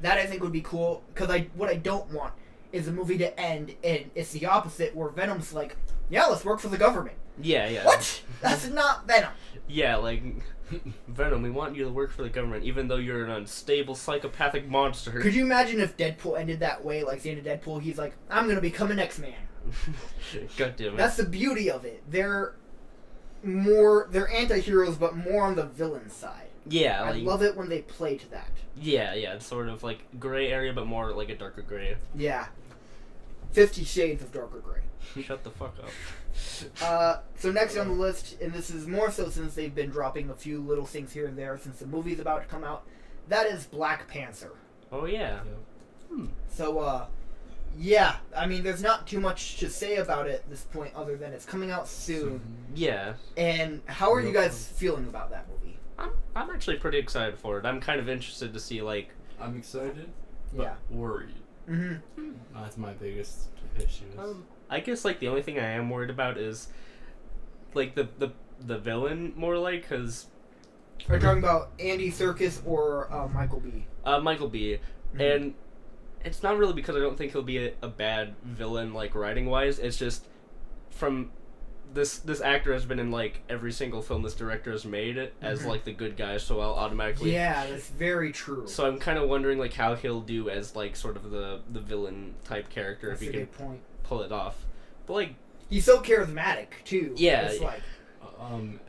That I think would be cool, because what I don't want is a movie to end and it's the opposite, where Venom's like, yeah, let's work for the government. Yeah. What? That's not Venom. Yeah, like, Venom, we want you to work for the government, even though you're an unstable, psychopathic monster. Could you imagine if Deadpool ended that way, like the end of Deadpool, he's like, I'm going to become an X-Man. God damn it. That's the beauty of it. They're anti-heroes, but more on the villain side. Yeah, I love it when they play to that. Yeah, it's sort of like gray area, but more like a darker gray. Yeah. 50 Shades of darker gray. Shut the fuck up. So next on the list, and this is more so since they've been dropping a few little things here and there since the movie's about to come out, that is Black Panther. Oh, yeah. So, yeah, I mean, there's not too much to say about it at this point other than it's coming out soon. Yeah. And how are you guys feeling about that movie? I'm actually pretty excited for it. I'm kind of interested to see, like... I'm excited, but worried. Mm-hmm. That's my biggest issue. I guess, like, the only thing I am worried about is, like, the villain, more like, because Are you talking about Andy Serkis or Michael B? Michael B. And it's not really because I don't think he'll be a bad villain, like, writing-wise. It's just from... This actor has been in, like, every single film this director has made as, like, the good guy, so I'll automatically... Yeah, that's very true. So I'm kind of wondering, like, how he'll do as, like, sort of the villain-type character, That's if he a can good point. pull it off. But, like... He's so charismatic, too. Yeah. It's like...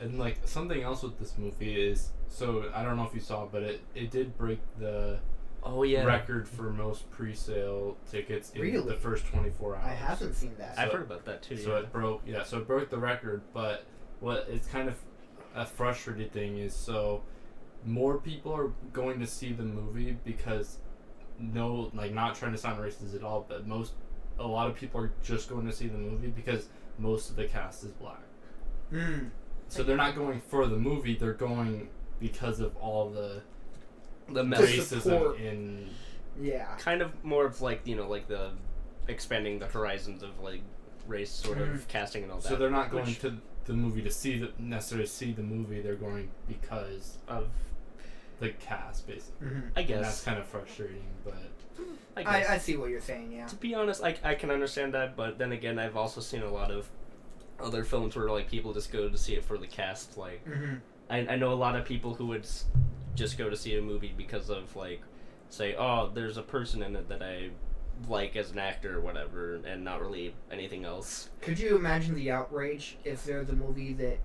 And, like, something else with this movie is... So, I don't know if you saw, but it did break the... record for most pre-sale tickets in the first 24 hours. I haven't seen that. I've heard about that too. So it broke the record, but what it's kind of a frustrating thing is, so more people are going to see the movie because not trying to sound racist at all, but a lot of people are just going to see the movie because most of the cast is black. So they're not going for the movie, they're going because of all the racism in kind of more of like like the expanding the horizons of like race sort of casting and all that. So they're not going to the movie to necessarily see the movie, they're going because of the cast basically. I guess. And that's kind of frustrating, but I see what you're saying, yeah. To be honest, I can understand that, but then again I've also seen a lot of other films where like people just go to see it for the cast. Like I know a lot of people who would just go to see a movie because of like say, oh, there's a person in it that I like as an actor or whatever, and not really anything else. Could you imagine the outrage if there's a movie that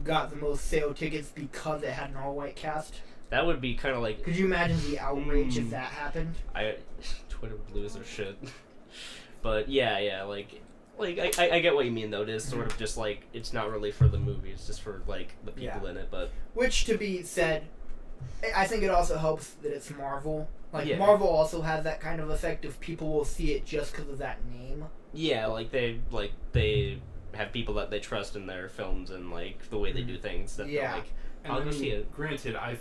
got the most sale tickets because it had an all-white cast? That would be kind of like... Could you imagine the outrage if that happened? Twitter would lose their shit. But yeah, like I get what you mean though. It is sort of just like it's not really for the movie; it's just for like the people in it. But which, to be said, I think it also helps that it's Marvel. Like Marvel also has that kind of effect of people will see it just because of that name. Yeah, they have people that they trust in their films and like the way they do things. That they're like, I'll go see it. Granted, I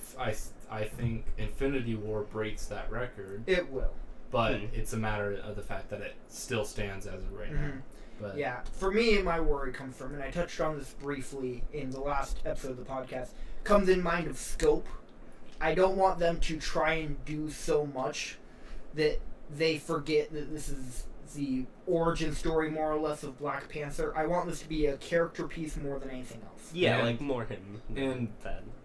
think Infinity War breaks that record. It will. But it's a matter of the fact that it still stands as of right now. But yeah, for me, my worry comes from, and I touched on this briefly in the last episode of the podcast, comes in mind of scope. I don't want them to try and do so much that they forget that this is the origin story, more or less, of Black Panther. I want this to be a character piece more than anything else. Yeah, like more him. And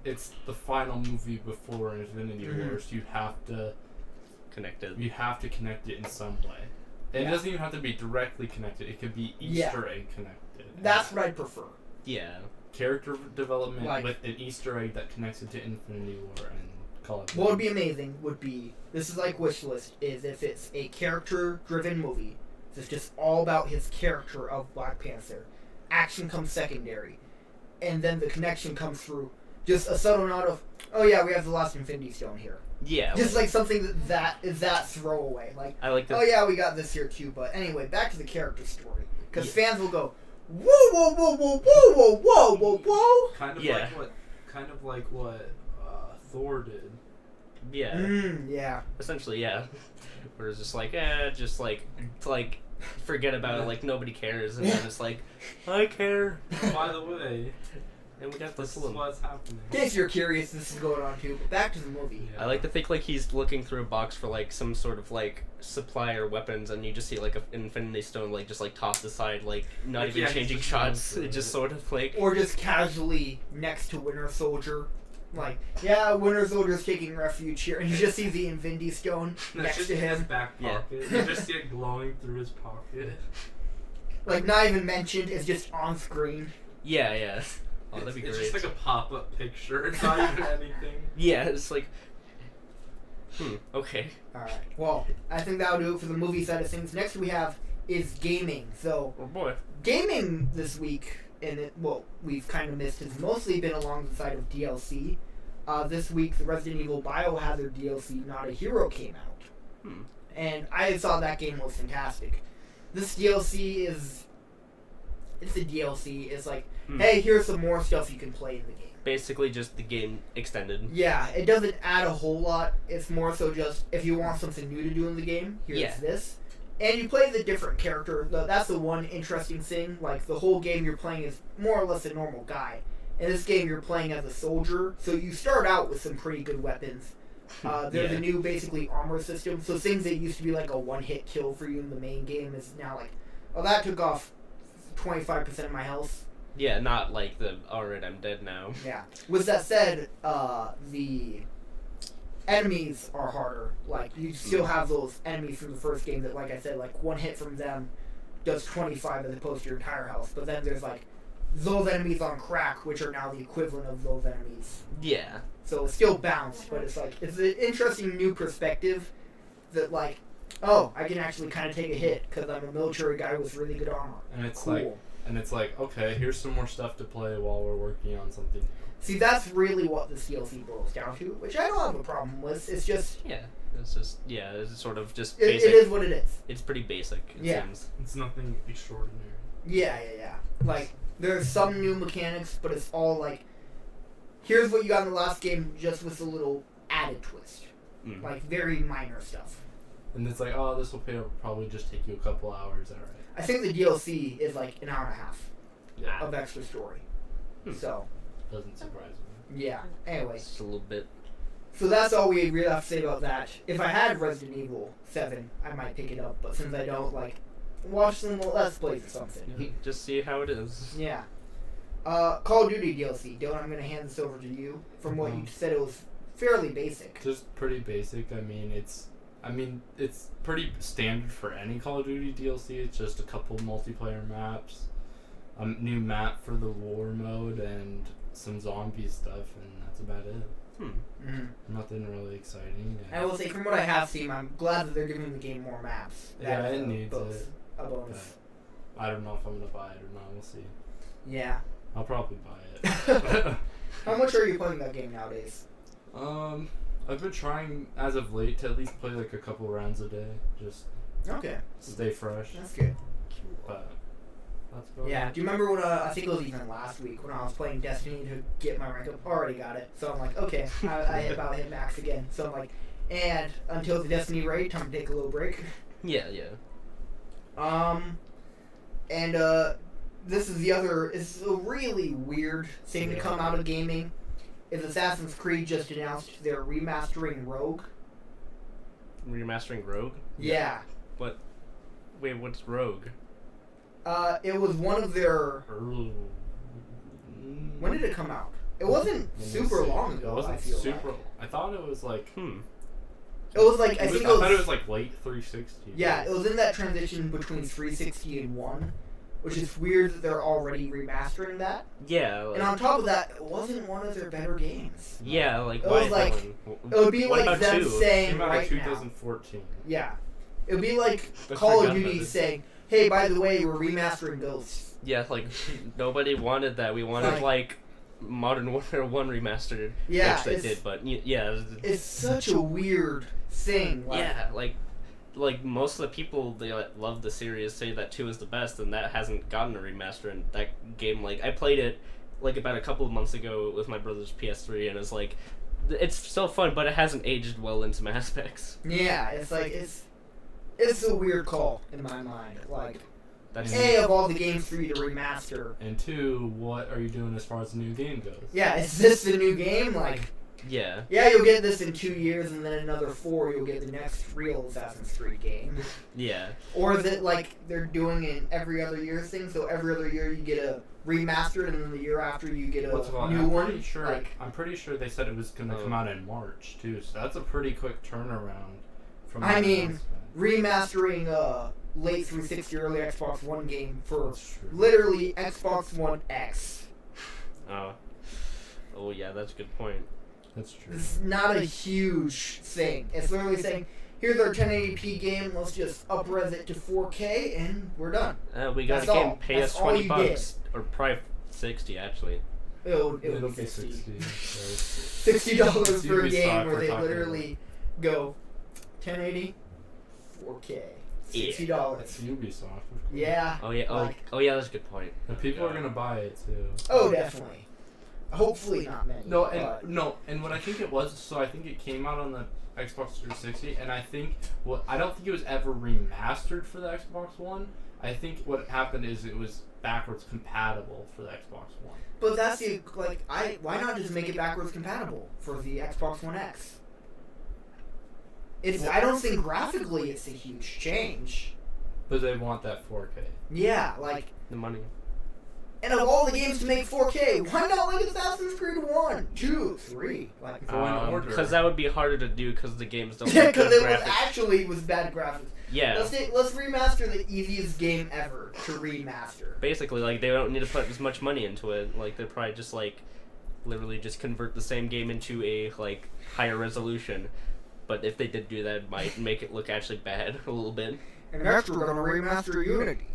it's the final movie before Infinity Wars. You have to connect it. You have to connect it in some way. And it doesn't even have to be directly connected. It could be Easter egg connected. That's what I'd prefer. Yeah. Character development with an Easter egg that connects it to Infinity War and call it. What would be amazing would be, this is like Wishlist, is if it's a character-driven movie. It's just all about his character of Black Panther. Action comes secondary. And then the connection comes through. Just a subtle nod of, oh yeah, we have the Lost Infinity Stone here. Yeah. Just like something that is that throwaway. Like, I like oh yeah, we got this here too. But anyway, back to the character story. Because fans will go, whoa, whoa, whoa, whoa, whoa, whoa, whoa, whoa, whoa. Kind of like what Thor did. Yeah. Yeah. Essentially, yeah. Where it's just like, forget about it, like nobody cares, and then it's like, I care. By the way. And we got this is what's happening. In case you're curious, this is going on too. But back to the movie. I like to think like he's looking through a box for like some sort of like supply or weapons, and you just see like an Infinity Stone like just like tossed aside, like not even changing shots. It just sort of like, or just casually next to Winter Soldier. Like, yeah, Winter Soldier's taking refuge here, and you just see the Infinity Stone next to him. His back pocket. You just see it glowing through his pocket. Like, not even mentioned, it's just on screen. Yeah. Oh, that'd be great. It's just like a pop-up picture. It's not even anything. Yeah, it's like, okay. Alright, well, I think that'll do it for the movie side of things. Next we have is gaming. So, oh boy. Gaming this week, and we've kind of missed, has mostly been along the side of DLC. This week, the Resident Evil Biohazard DLC, Not a Hero, came out. And I saw that game was fantastic. This DLC is... It's a DLC. It's like, hey, here's some more stuff you can play in the game. Basically just the game extended. Yeah, it doesn't add a whole lot. It's more so just, if you want something new to do in the game, here's this. And you play the different character. That's the one interesting thing. Like, the whole game you're playing is more or less a normal guy. In this game, you're playing as a soldier, so you start out with some pretty good weapons. There's a new, basically, armor system. So things that used to be like a one-hit kill for you in the main game is now like, oh, that took off 25% of my health. Yeah, not like the, alright, I'm dead now. Yeah. With that said, the enemies are harder. Like, you still have those enemies from the first game that, like I said, like, one hit from them does 25 as opposed to your entire health. But then there's, like, those enemies on crack, which are now the equivalent of those enemies. Yeah. So it's still balanced, but it's like, it's an interesting new perspective that, like, oh, I can actually kind of take a hit because I'm a military guy with really good armor. And it's cool. like, okay, here's some more stuff to play while we're working on something. See, that's really what this DLC boils down to, which I don't have a problem with. It's just... Yeah, it's sort of just it basic. It is what it is. It's pretty basic, it seems. It's nothing extraordinary. Yeah. Like, there's some new mechanics, but it's all like, here's what you got in the last game, just with a little added twist. Mm. Like, very minor stuff. And it's like, oh, this will probably just take you a couple hours, alright. I think the DLC is like an hour and a half Yeah. of extra story. So, Doesn't surprise me. yeah. Anyways. Just a little bit. So that's all we really have to say about that. If I had Resident Evil 7, I might pick it up, but since I don't, like, watch some Let's Plays or something. Just see how it is. Yeah. Call of Duty DLC. Dylan, I'm going to hand this over to you. From what you said, it was fairly basic. Just pretty basic. I mean, it's pretty standard for any Call of Duty DLC. It's just a couple multiplayer maps, a new map for the war mode, and some zombie stuff, and that's about it. Nothing really exciting. I will say, from what I have seen, I'm glad that they're giving the game more maps. Yeah, That it is needs it. a bonus. But I don't know if I'm gonna buy it or not. We'll see. Yeah. I'll probably buy it. How much are you playing that game nowadays? I've been trying as of late to at least play like a couple rounds a day, just Okay. stay fresh. That's good. But that's about Yeah. it. Do you remember when, I think it was even last week, when I was playing Destiny to get my rank up? Already got it. So I'm like, okay, I about hit max again. So I'm like, and until the Destiny raid, time to take a little break. Yeah. And, this is it's a really weird thing to come out of gaming. Is Assassin's Creed just announced they're remastering Rogue? Remastering Rogue? Yeah. Wait, what's Rogue? It was one of their... When did it come out? It wasn't super long ago, It wasn't I feel super. like. I thought it was like. It was like, I thought it was like late 360. Yeah, it was in that transition between 360 and 1, which is weird that they're already remastering that. Yeah. Like, And on top of that, it wasn't one of their better games. yeah, like, It why was is like- that one? It would be What like about them 2? saying Came out in right now. 2014. Yeah. It would be like I Call of forgot Duty about this. saying, hey, by the way, we're remastering Ghosts. Yeah, like, nobody wanted that. We wanted, like Modern Warfare 1 remastered. Yeah, Which they it's- did, but, yeah. It's such a weird thing. Like, Yeah, like most of the people they love the series say that 2 is the best, and that hasn't gotten a remaster. And that game, like, I played it like about a couple of months ago with my brother's PS3, and it's like, it's still fun, but it hasn't aged well into my aspects. Yeah, it's like, it's a weird call in my mind. Like, That's A, of all the games for you to remaster. And 2, what are you doing as far as the new game goes? Yeah, is this the new game? Like, yeah. yeah, you'll get this in 2 years, and then another 4 you'll get the next real Assassin's Creed game. Yeah. Or is it like they're doing an every other year thing? So every other year you get a remastered, and then the year after you get a new I'm one. pretty sure. Like, I'm pretty sure they said it was going to come out in March too. So that's a pretty quick turnaround. From I the mean, announcement. remastering late 360 early Xbox One game for That's true. literally Xbox One X. Oh yeah, that's a good point. That's true. It's not a huge thing. It's literally saying, here's our 1080p game, let's just up-res it to 4K, and we're done. We got That's a game, all. pay That's us all $20, you get. or probably 60 actually. It'll It'll be be 60. 60. $60 for a Ubisoft game where we're they talking literally go 1080, 4K, $60. It's Ubisoft. Of course. Yeah. Oh yeah. Like- Oh yeah, that's a good point. And people are gonna buy it too. Oh, definitely. Hopefully not many. No, but- and what I think it was, so I think it came out on the Xbox 360, and I don't think it was ever remastered for the Xbox One. I think what happened is it was backwards compatible for the Xbox One. But that's the why not just make it backwards compatible for the Xbox One X? I don't think graphically it's a huge change. But they want that 4K. Yeah, the money. And of all the games to make 4K, why not like Assassin's Creed 1, 2, 3? Because that would be harder to do because the games don't. Yeah, because it was bad graphics. Yeah. Let's remaster the easiest game ever to remaster. Basically, they don't need to put as much money into it. They'd probably just literally just convert the same game into a higher resolution. But if they did do that, it might make it look actually bad a little bit. And next we're gonna remaster Unity.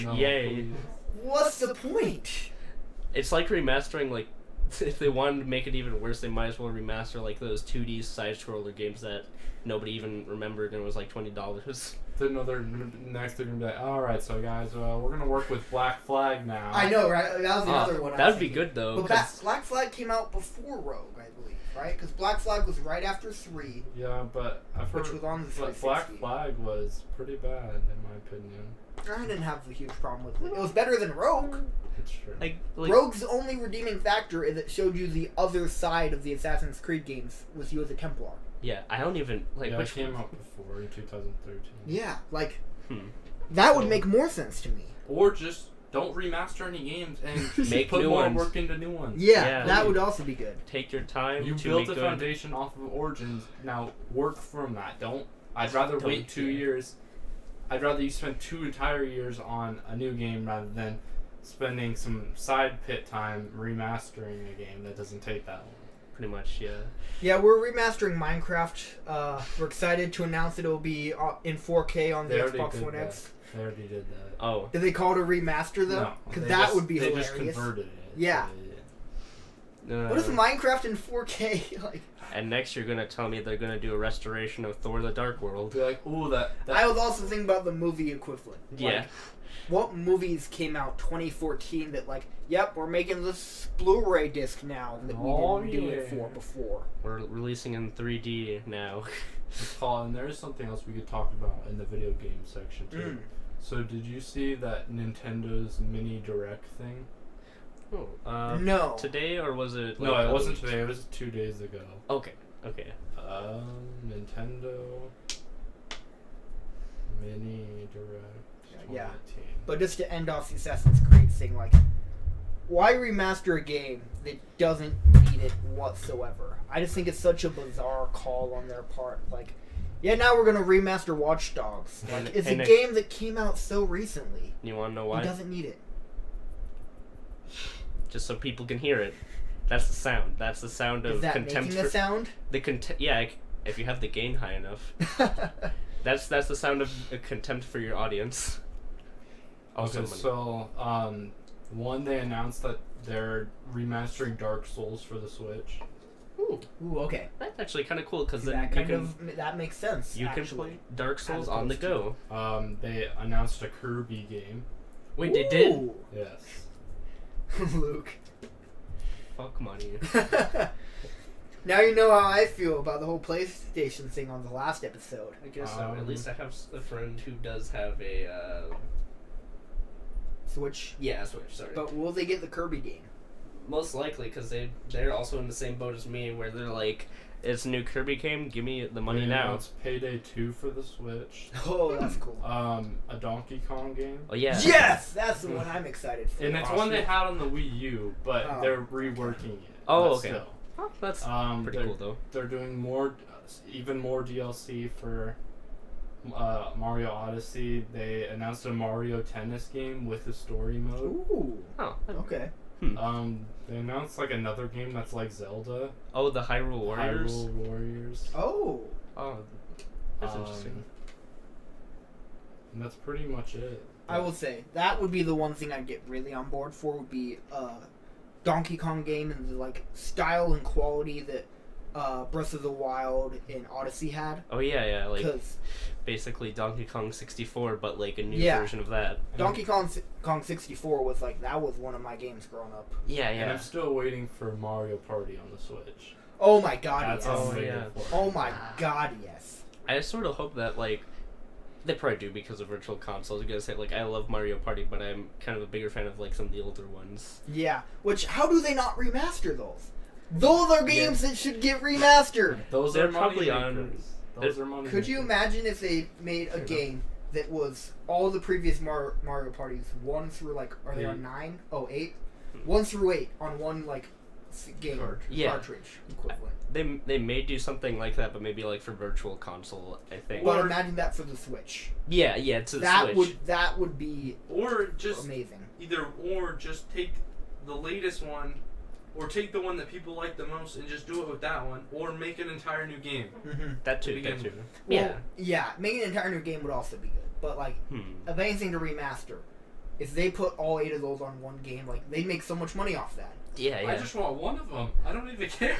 No, Yay. please. What's the point? It's like remastering, if they wanted to make it even worse, they might as well remaster, those 2D side-scroller games that nobody even remembered and it was, $20. Next they're going to be like, alright, so guys, we're going to work with Black Flag now. I know, right? That was the other one. That would be good, though. But Black Flag came out before Rogue, I believe, right? Because Black Flag was right after 3. Yeah, but I've heard... Which was on the 360. Black Flag was pretty bad, in my opinion. I didn't have a huge problem with it. It was better than Rogue. It's true. Rogue's only redeeming factor is it showed you the other side of the Assassin's Creed games with you as a Templar. Yeah, I don't even which came out before in 2013. Yeah, that would make more sense to me. Or just don't remaster any games and make put new more ones. Work into new ones. Yeah, that would also be good. Take your time. You to built make a good. foundation off of Origins. Now work from that. I'd rather wait 2 years. I'd rather you spend 2 entire years on a new game rather than spending some side pit time remastering a game that doesn't take that long. Pretty much, yeah. Yeah, we're remastering Minecraft. We're excited to announce that it will be in 4K on the Xbox One X. They already did that. Oh. Did they call it a remaster, though? No. Because that would be they hilarious. Just converted it. Yeah. What is Minecraft in 4K? And next you're going to tell me they're going to do a restoration of Thor the Dark World. Be like, ooh, that... I was also thinking about the movie equivalent. Yeah. What movies came out 2014 that yep, we're making this Blu-ray disc now that we didn't do it for before. We're releasing in 3D now. And there is something else we could talk about in the video game section too. So did you see that Nintendo's mini direct thing? Oh, no. Today or was it? No, it wasn't today. It was 2 days ago. Okay. Nintendo mini direct. Yeah. But just to end off the Assassin's Creed thing, why remaster a game that doesn't need it whatsoever? I just think it's such a bizarre call on their part. Yeah, now we're gonna remaster Watch Dogs. It's a game that came out so recently. You want to know why? It doesn't need it. Just so people can hear it. That's the sound. That's the sound of contempt. Making a sound? Yeah, if you have the gain high enough. That's the sound of contempt for your audience. Also, so one, they announced that they're remastering Dark Souls for the Switch. Ooh, okay. That's actually kind of cool because then that makes sense. You can play Dark Souls on the go. They announced a Kirby game. Wait, they did? Yes. Luke. Fuck money. Now you know how I feel about the whole PlayStation thing on the last episode. I guess so. At least I have a friend who does have a Switch. Yeah, Switch. Sorry. But will they get the Kirby game? Most likely, because they're also in the same boat as me, where they're like, "It's a new Kirby game. Give me the money now." It's Payday 2 for the Switch. Oh, that's cool. A Donkey Kong game. Oh yeah. Yes, that's the one I'm excited for. And it's one they had on the Wii U, but they're reworking it. Oh, okay. Still. Oh, that's pretty cool though. They're doing even more DLC for Mario Odyssey. They announced a Mario Tennis game with a story mode. Ooh. Oh, okay. They announced another game that's like Zelda. Oh, the Hyrule Warriors. Hyrule Warriors. Oh. Oh, that's interesting. And that's pretty much it. I will say that would be the one thing I'd get really on board for. Would be Donkey Kong game and the style and quality that Breath of the Wild and Odyssey had. Oh yeah, basically Donkey Kong 64, but a new version of that. Donkey Kong 64 was that was one of my games growing up. Yeah. And I'm still waiting for Mario Party on the Switch. Oh my god, That's yes. what I'm Oh, waiting yeah. for. Oh my god, yes. I sort of hope that, like, they probably do because of Virtual Console. I was gonna say, like, I love Mario Party, but I'm kind of a bigger fan of, like, some of the older ones. Yeah. Which, how do they not remaster those? Those are games that should get remastered. Those They're are probably money on- makers. Those are money Could you makers. imagine if they made a Fair game that was all the previous Mario Parties, 1 through, like, are they on 8. 9? Oh, 8? 1 through 8 on one, like, game Cartridge. Yeah. cartridge equivalent. They may do something like that, but maybe, like, for Virtual Console, I think. But Or- imagine that for the Switch. Yeah, to the Switch. That would be Or just amazing. or just take the latest one, or take the one that people like the most and just do it with that one, or make an entire new game. Mm-hmm. That too, begin that too. with. Yeah. Yeah, making an entire new game would also be good. But, like, if anything to remaster, if they put all 8 of those on one game, like, they'd make so much money off that. Yeah, I just want one of them. I don't even care.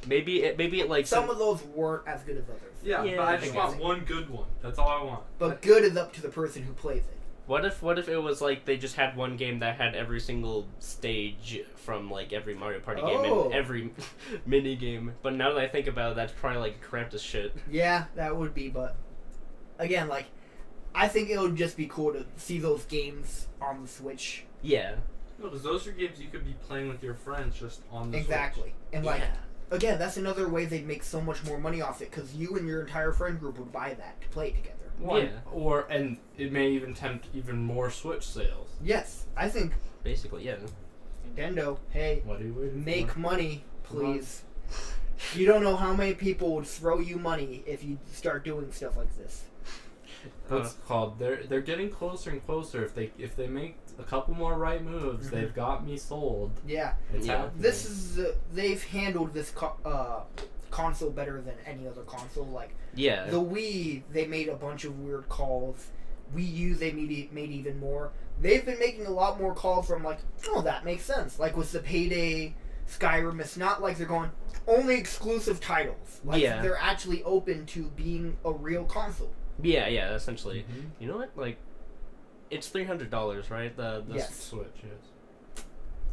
maybe it like Some of those weren't as good as others. Yeah, Yeah, but I I just guess. want one good one. That's all I want. But good is up to the person who plays it. What if it was like they just had one game that had every single stage from like every Mario Party game Oh. and every mini game? But now that I think about it, that's probably like Krampus shit. Yeah, that would be, but again, like, I think it would just be cool to see those games on the Switch. Yeah. No, because those are games you could be playing with your friends just on the Exactly. And, like, Yeah. again, that's another way they'd make so much more money off it, because you and your entire friend group would buy that to play together. One, Yeah. and it may even tempt even more Switch sales. Yes, I think Basically, yeah. Nintendo, hey, What are you waiting make for? money, please. You don't know how many people would throw you money if you start doing stuff like this. What's it called? They're getting closer and closer. If they make a couple more right moves, Mhm. they've got me sold. Yeah, It's Yeah. happening. this is they've handled this console better than any other console. Like Yeah. the Wii, they made a bunch of weird calls. Wii U, they made even more. They've been making a lot more calls from like, oh, that makes sense. Like with the Payday, Skyrim, it's not like they're going only exclusive titles. Like Yeah. they're actually open to being a real console. Yeah, essentially. Mhm. You know what? Like, it's $300, right? The Yes. Switch, yes.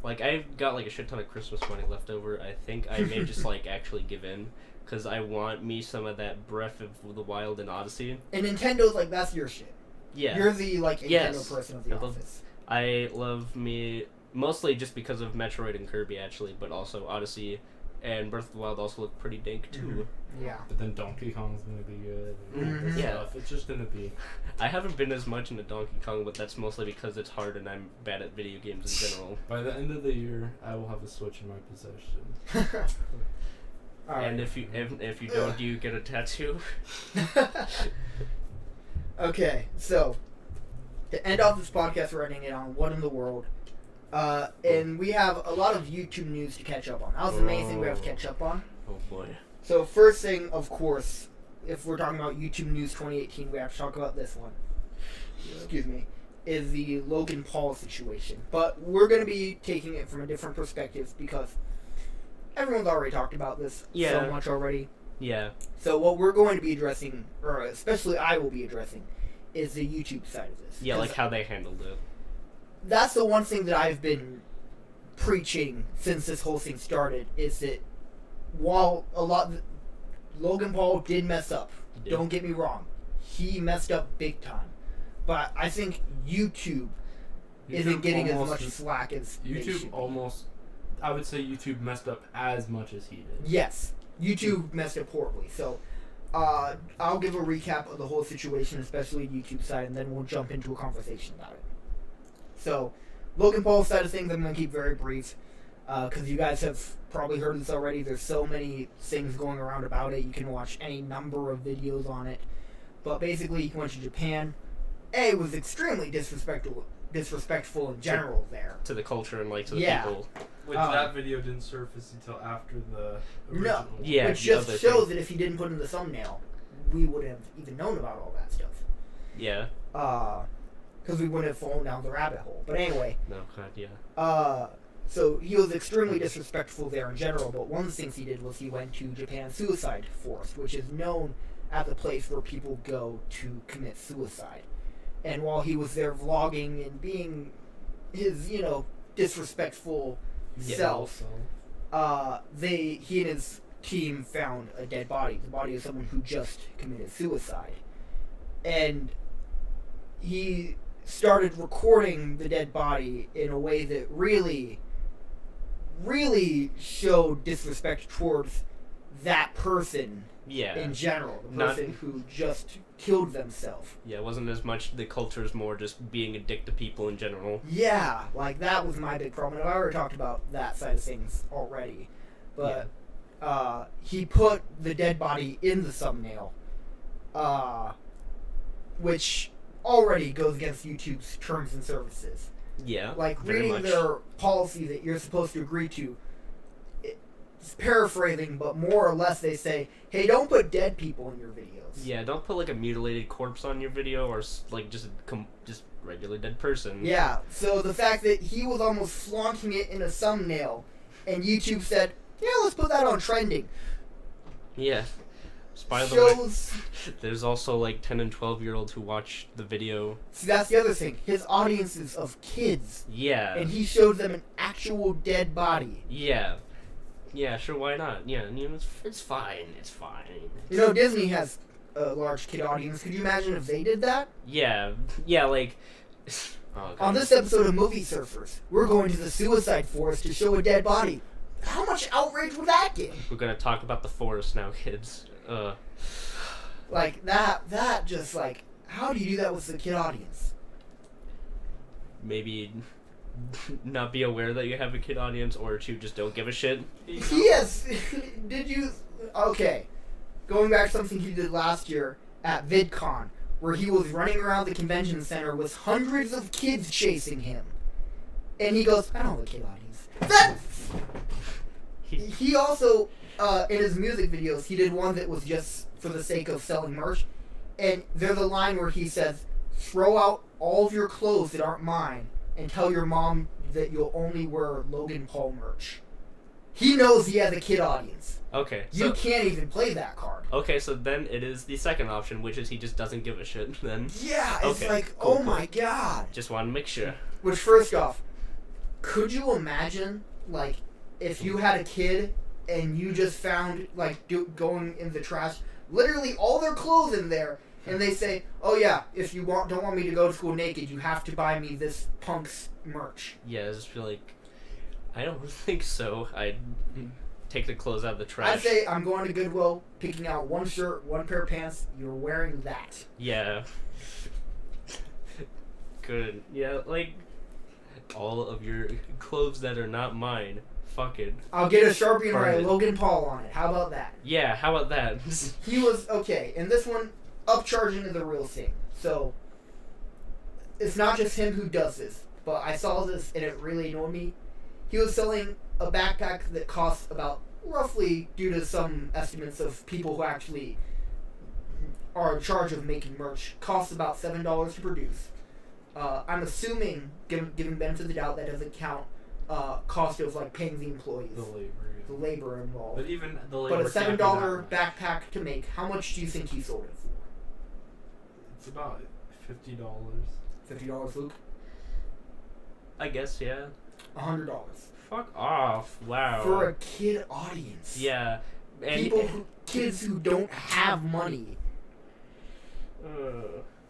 Like, I've got like a shit ton of Christmas money left over. I think I may just like actually give in because I want me some of that Breath of the Wild and Odyssey. And Nintendo's like, that's your shit. Yeah. You're the like Nintendo Yes. person of the I love- office. I love me mostly just because of Metroid and Kirby actually, but also Odyssey and Breath of the Wild also look pretty dank too. Yeah. But then Donkey Kong's gonna be good. And all this Mhm. Yeah. stuff. It's just gonna be. I haven't been as much into Donkey Kong, but that's mostly because it's hard and I'm bad at video games in general. By the end of the year, I will have a Switch in my possession. All right. And if you don't, do you get a tattoo? Okay, so to end off this podcast, we're ending it on What in the World. And we have a lot of YouTube news to catch up on. That was the main thing we have to catch up on. Oh boy. So first thing, of course, if we're talking about YouTube News 2018, we have to talk about this one. Excuse me. Is the Logan Paul situation. But we're going to be taking it from a different perspective because everyone's already talked about this so Yeah. much already. Yeah. So what we're going to be addressing, or especially I will be addressing, is the YouTube side of this. Yeah, 'Cause like how they handled it. that's the one thing that I've been preaching since this whole thing started, is that while Logan Paul did mess up, He did. don't get me wrong, he messed up big time. But I think YouTube isn't getting as much slack as they should YouTube be. almost. I would say YouTube messed up as much as he did. Yes, YouTube messed up horribly. So I'll give a recap of the whole situation, especially YouTube side, and then we'll jump into a conversation about it. So, Logan Paul's side of things, I'm going to keep very brief, because you guys have probably heard this already. There's so many things going around about it. You can watch any number of videos on it. But basically, he went to Japan. It was extremely disrespectful in general there. To the culture and like to the Yeah. people. Which Um, that video didn't surface until after the No. original one. Yeah. Which the just other shows thing. that if he didn't put in the thumbnail, we would have even known about all that stuff. Yeah. Because we wouldn't have fallen down the rabbit hole. But anyway, No, God, yeah. so he was extremely disrespectful there in general, but one of the things he did was he went to Japan's suicide forest, which is known as the place where people go to commit suicide. And while he was there vlogging and being his, disrespectful Yeah, self, he and his team found a dead body. The body of someone who just committed suicide. And he started recording the dead body in a way that really, really showed disrespect towards that person in general. The person who just killed themselves. Yeah, it wasn't as much the culture is more just being a dick to people in general. Yeah, like that was my big problem. I already talked about that side of things already. But he put the dead body in the thumbnail, which already goes against YouTube's terms and services. Yeah, like reading their policy that you're supposed to agree to. It's paraphrasing, but more or less they say, "Hey, don't put dead people in your videos." Yeah, don't put like a mutilated corpse on your video, or like just regular dead person. Yeah. So the fact that he was almost flaunting it in a thumbnail, and YouTube said, "Yeah, let's put that on trending." Yeah. By the way, there's also like 10 and 12-year-olds who watch the video. See, that's the other thing. His audience is of kids. Yeah. And he showed them an actual dead body. Yeah. Yeah, sure, why not? Yeah, you know, it's fine. It's fine. You know, Disney has a large kid audience. Could you imagine if they did that? Yeah. Yeah, like... Oh, on this episode of Movie Surfers, we're going to the suicide forest to show a dead body. How much outrage would that get? We're going to talk about the forest now, kids. Like, that just, like, how do you do that with the kid audience? Maybe not be aware that you have a kid audience, or two, just don't give a shit. Yes! Did you... Okay. Going back to something he did last year at VidCon, where he was running around the convention center with hundreds of kids chasing him. And he goes, I don't have a kid audience. That's... He also... in his music videos, he did one that was just for the sake of selling merch. And there's a line where he says, throw out all of your clothes that aren't mine and tell your mom that you'll only wear Logan Paul merch. He knows he has a kid audience. Okay. You can't even play that card. Okay, so then it is the second option, which is he just doesn't give a shit then. Yeah, it's like, cool, my god. Just want to make sure. Which, first off, could you imagine, like, if you had a kid and you just found, like, going in the trash, literally all their clothes in there, and they say, oh yeah, if you don't want me to go to school naked, you have to buy me this punk's merch. Yeah, I just feel like, I don't think so. I'd take the clothes out of the trash. I'd say I'm going to Goodwill, picking out one shirt, one pair of pants, you're wearing that. Yeah. Good. Yeah, like, all of your clothes that are not mine. Fuck it. I'll get a Sharpie and write Logan Paul on it. How about that? Yeah, how about that? He was, okay, and this one, upcharging is a real thing. So, it's not just him who does this, but I saw this and it really annoyed me. He was selling a backpack that costs about, roughly, due to some estimates of people who actually are in charge of making merch, costs about $7 to produce. I'm assuming, giving benefit of the doubt, that doesn't count cost of like paying the employees, the labor involved. But even the labor. But a $7 backpack to make, how much do you think he sold it for? It's about $50. $50, Luke? I guess, yeah. $100. Fuck off! Wow. For a kid audience. Yeah. And kids who don't have money.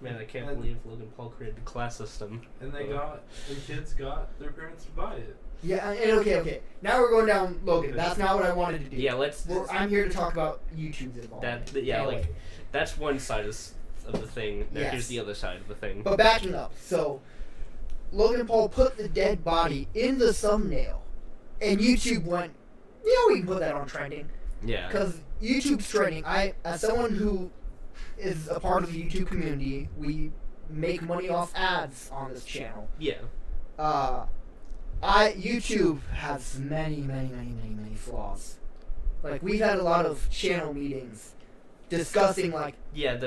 Man, I can't believe Logan Paul created the class system. And kids got their parents to buy it. Yeah, and okay. Now we're going down Logan. That's not what I wanted to do. Yeah, I'm here to talk about YouTube's involvement. Like, that's one side of the thing. Now, here's the other side of the thing. But backing up, so Logan Paul put the dead body in the thumbnail, and YouTube went, yeah, we can put that on trending. Yeah. Because YouTube's trending. As someone who is a part of the YouTube community, we make money off ads on this channel. Yeah. YouTube has many flaws. Like, we've had a lot of channel meetings discussing, like, yeah, is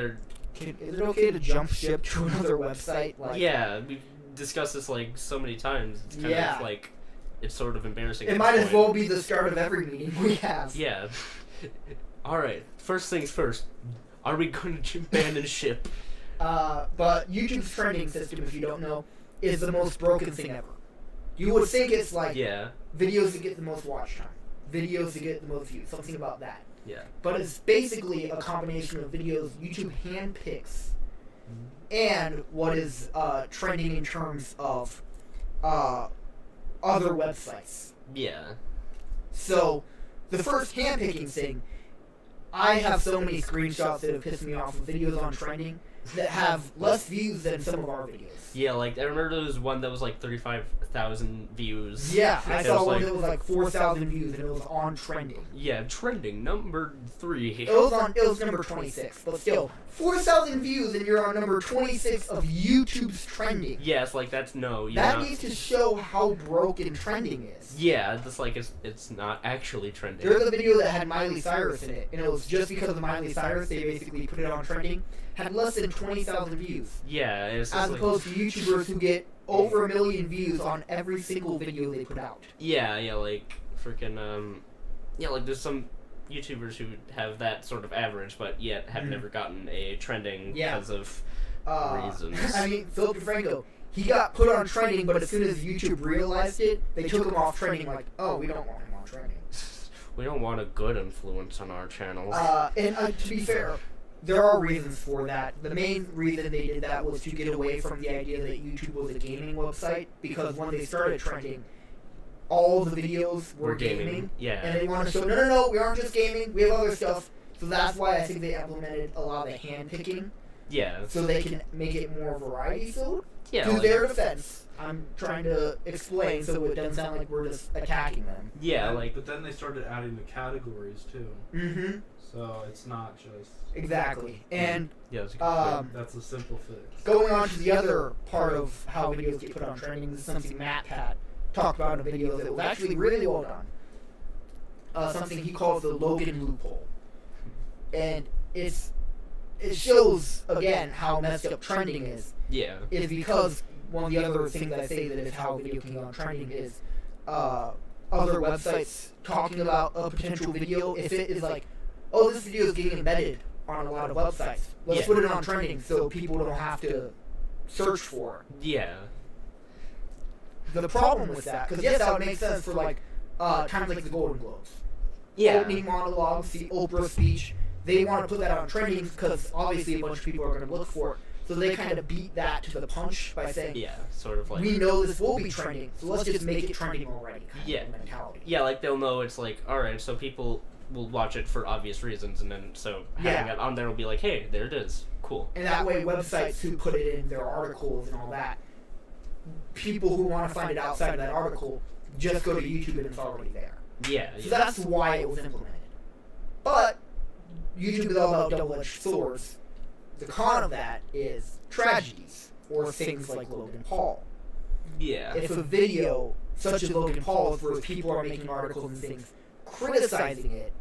it okay to jump ship to another website? Like, yeah, we've discussed this like so many times. It's kind of like, it's sort of embarrassing. It might as well be the start of every meeting we have. Yeah. All right. First things first. Are we going to abandon ship? But YouTube's trending system, if you don't know, is the most broken thing ever. You would think it's like videos that get the most watch time. videos to get the most views, something about that. Yeah. But it's basically a combination of videos YouTube handpicks and what is trending in terms of other websites. Yeah. So, the first handpicking thing, I have so many screenshots that have pissed me off of videos on trending that have less views than some of our videos. Yeah, like, I remember there was one that was like 35,000 views. Yeah, I It saw was one like- that was like 4,000 views and it was on trending. Yeah, trending number 3. It was number 26, but still, 4,000 views and you're on number 26 of YouTube's trending. Yes, like, that's no. You're That not, needs to show how broken trending is. Yeah, it's like, it's not actually trending. There's a video that had Miley Cyrus in it, and it was just because of Miley Cyrus, they basically put it on trending, had less than 20,000 views. Yeah, it's As just like, opposed to YouTubers who get over 1 million views on every single video they put out. yeah, like, freaking, yeah, like, there's some YouTubers who have that sort of average, but yet have never gotten a trending Yeah. because of reasons. I mean, Philip DeFranco, he got put on trending, but as soon as YouTube realized it, they took him off trending like, oh, we don't want him on trending. We don't want a good influence on our channel. And to be fair, there are reasons for that. The main reason they did that was to get away from the idea that YouTube was a gaming website, because when they started trending, all the videos were gaming. Yeah. And they want to show, no, we aren't just gaming, we have other stuff. So that's why I think they implemented a lot of the hand picking, Yeah. so they can make it more variety filled. Yeah. To like- their defense, I'm trying to explain so it doesn't sound like we're just attacking them. yeah, like, But then they started adding the categories too, Mm-hmm. so it's not just. Exactly. And yeah, it's a good That's a simple fix. going on to the other part of how videos get put on trending, this is something Matt had talked about in a video that was actually really well done. Something he calls the Logan loophole. And it shows, again, how messed up trending is yeah. because one of the other things I say that is how video can go on trending is other websites talking about a potential video. If it is like, oh, this video is getting embedded on a lot of websites, let's Yeah. put it on trending so people don't have to search for it. Yeah. The problem with that, because yes, that would make sense for like times like the Golden Globes, Yeah. opening monologues, the Oprah speech. They want to put that on trending because obviously a bunch of people are going to look for it. So they kind of beat that to the punch by saying, Yeah, sort of like. we know this will be trending, so let's just make it trending already. Kind Yeah. of mentality. Yeah, like they'll know it's like, alright, so people will watch it for obvious reasons, and then so having Yeah. it on there will be like, hey, there it is. Cool. And that way, websites who put it in their articles and all that, people who want to find it outside of that article just go to YouTube and it's already there. Yeah. So Yeah. that's why it was implemented. But YouTube is all about double-edged swords. The con of that is tragedies, or things like Logan Paul. Yeah. If a video such as Logan Paul's, where people are making articles and things criticizing it,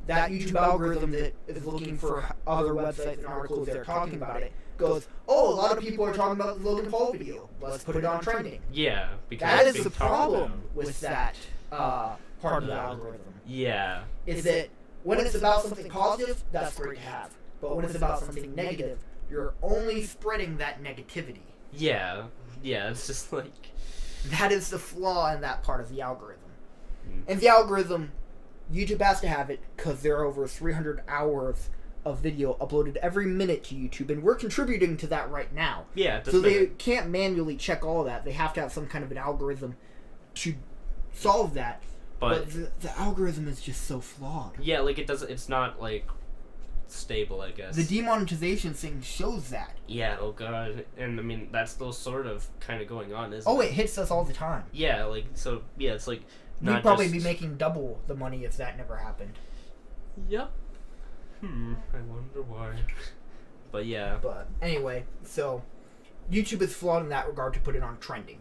that YouTube algorithm that is looking for other websites and articles that are talking about it goes, oh, a lot of people are talking about the Logan Paul video. Let's put it on trending. Yeah. Because That it's is the being talked problem about. with that part of the algorithm. Yeah. Is that when it's about something positive, that's great to have. But when it's about something negative, you're only spreading that negativity. Yeah. Yeah, it's just like. That is the flaw in that part of the algorithm. Mm. And the algorithm, YouTube has to have it because there are over 300 hours of video uploaded every minute to YouTube, and we're contributing to that right now. Yeah, So they can't manually check all that. They have to have some kind of an algorithm to solve that. But the algorithm is just so flawed. Yeah, like it's not like stable, I guess. The demonetization thing shows that. Yeah, oh god. And I mean that's still sort of kind of going on, isn't Oh, it? it hits us all the time. Yeah, like so yeah, it's like We'd not probably just... be making double the money if that never happened. Yep. I wonder why. But yeah. But anyway, so YouTube is flawed in that regard to put it on trending.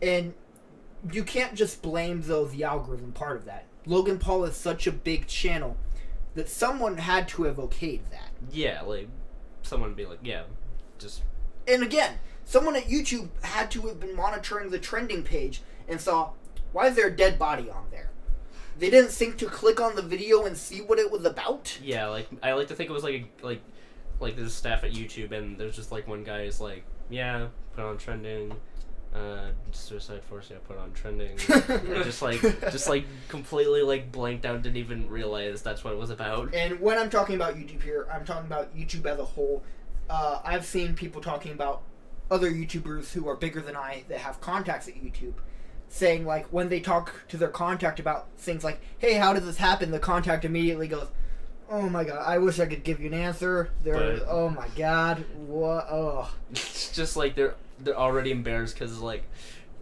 And you can't just blame, though, the algorithm part of that. Logan Paul is such a big channel that someone had to have okayed that. Yeah, like someone would be like, yeah, just And again, someone at YouTube had to have been monitoring the trending page and saw, why is there a dead body on there? They didn't think to click on the video and see what it was about? yeah, like I like to think it was like there's staff at YouTube and there's just like one guy is like, yeah, put on trending, Suicide Force, yeah, put on trending. Yeah, just like completely like blanked out, didn't even realize that's what it was about. And when I'm talking about YouTube here, I'm talking about YouTube as a whole. I've seen people talking about other YouTubers who are bigger than I that have contacts at YouTube, saying like when they talk to their contact about things like, hey, how did this happen? The contact immediately goes, oh my god, I wish I could give you an answer. Oh my god, what? Oh. It's just like they're already embarrassed because like,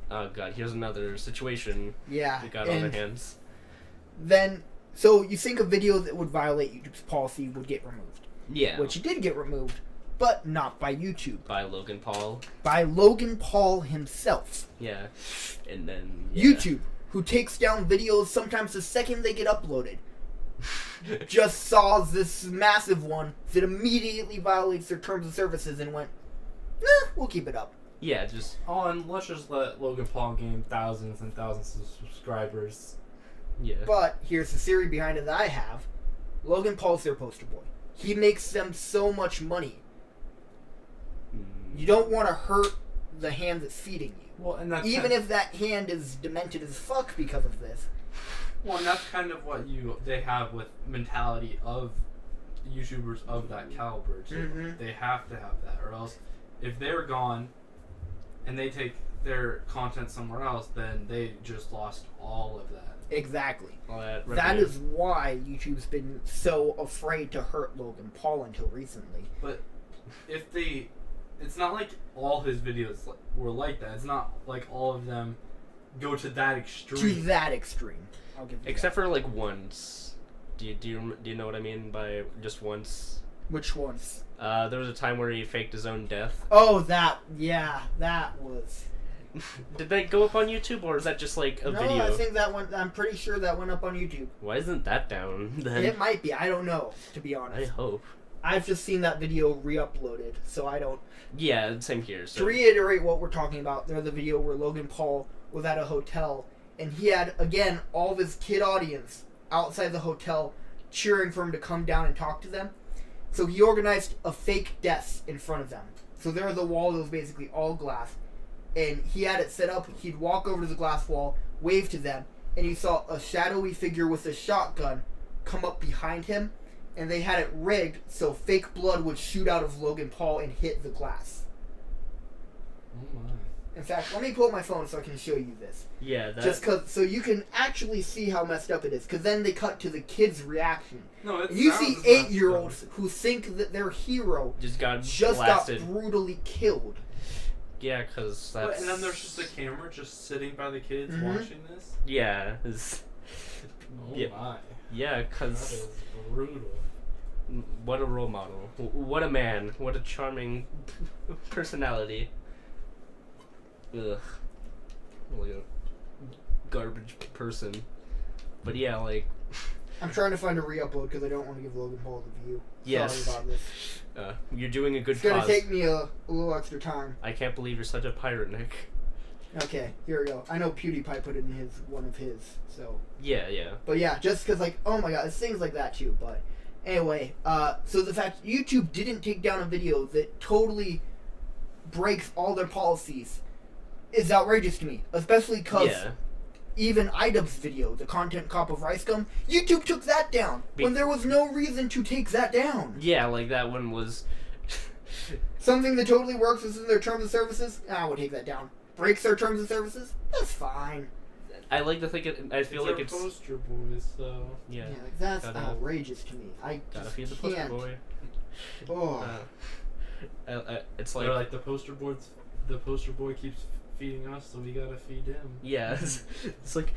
oh god, here's another situation. Yeah. We got on their hands. Then, so you think a video that would violate YouTube's policy would get removed? Yeah. Which it did get removed, but not by YouTube. By Logan Paul. By Logan Paul himself. Yeah. And then yeah. YouTube, who takes down videos sometimes the second they get uploaded, just saw this massive one that immediately violates their terms of services and went, nah, we'll keep it up. Yeah, just... Oh, and let's just let Logan Paul gain thousands and thousands of subscribers. Yeah. But here's the theory behind it that I have. Logan Paul's their poster boy. He makes them so much money. You don't want to hurt the hand that's feeding you. Well, and that's even if that hand is demented as fuck because of this. Well, and that's kind of what they have with mentality of YouTubers of that caliber too. Mm-hmm. They have to have that, or else if they're gone and they take their content somewhere else, then they just lost all of that. Exactly. That is why YouTube's been so afraid to hurt Logan Paul until recently. But if they, it's not like all his videos were like that. It's not like all of them go to that extreme. To that extreme. I'll give you Except for like once. Do you know what I mean by just once? Which ones? There was a time where he faked his own death. Oh, that was. Did that go up on YouTube, or is that just like a video? No, I think that went. I'm pretty sure that went up on YouTube. Why isn't that down then? It might be. I don't know, to be I honest. hope. I've just seen that video re-uploaded, so I don't. Yeah, same here. So. To reiterate what we're talking about, there's the video where Logan Paul was at a hotel, and he had, again, all of his kid audience outside the hotel cheering for him to come down and talk to them. So he organized a fake desk in front of them. So there was a wall that was basically all glass, and he had it set up. He'd walk over to the glass wall, wave to them, and he saw a shadowy figure with a shotgun come up behind him, and they had it rigged so fake blood would shoot out of Logan Paul and hit the glass. Oh my. In fact, let me pull up my phone so I can show you this. Yeah, that... Just cause, so you can actually see how messed up it is. Because then they cut to the kid's reaction. No, and you see 8-year-olds who think that their hero just got brutally killed. Yeah, because that's... And then there's just a camera just sitting by the kids watching this? Yeah. Oh yeah. my. Yeah, because... That is brutal. What a role model. What a man. What a charming personality. Ugh. Like a garbage person. But yeah, like... I'm trying to find a re-upload because I don't want to give Logan Paul the view. Yes. Sorry about this. You're doing a good It's going cause. to take me a little extra time. I can't believe you're such a pirate, Nick. Okay, here we go. I know PewDiePie put it in one of his, so... Yeah. But yeah, just because, like, oh my god, it's things like that too, but... Anyway, so the fact YouTube didn't take down a video that totally breaks all their policies is outrageous to me. Especially because even iDubbbz's video, the content cop of Rice Gum, YouTube took that down when there was no reason to take that down. Yeah, like that one was... Something that totally works within their terms of services, we'll take that down. Breaks their terms of services, that's fine. I like to think I feel like it's poster boys, so yeah. Like, that's outrageous to me. I gotta just feed the can't. poster boy. It's like they're like the poster boys. The poster boy keeps feeding us, so we gotta feed him. Yeah, it's like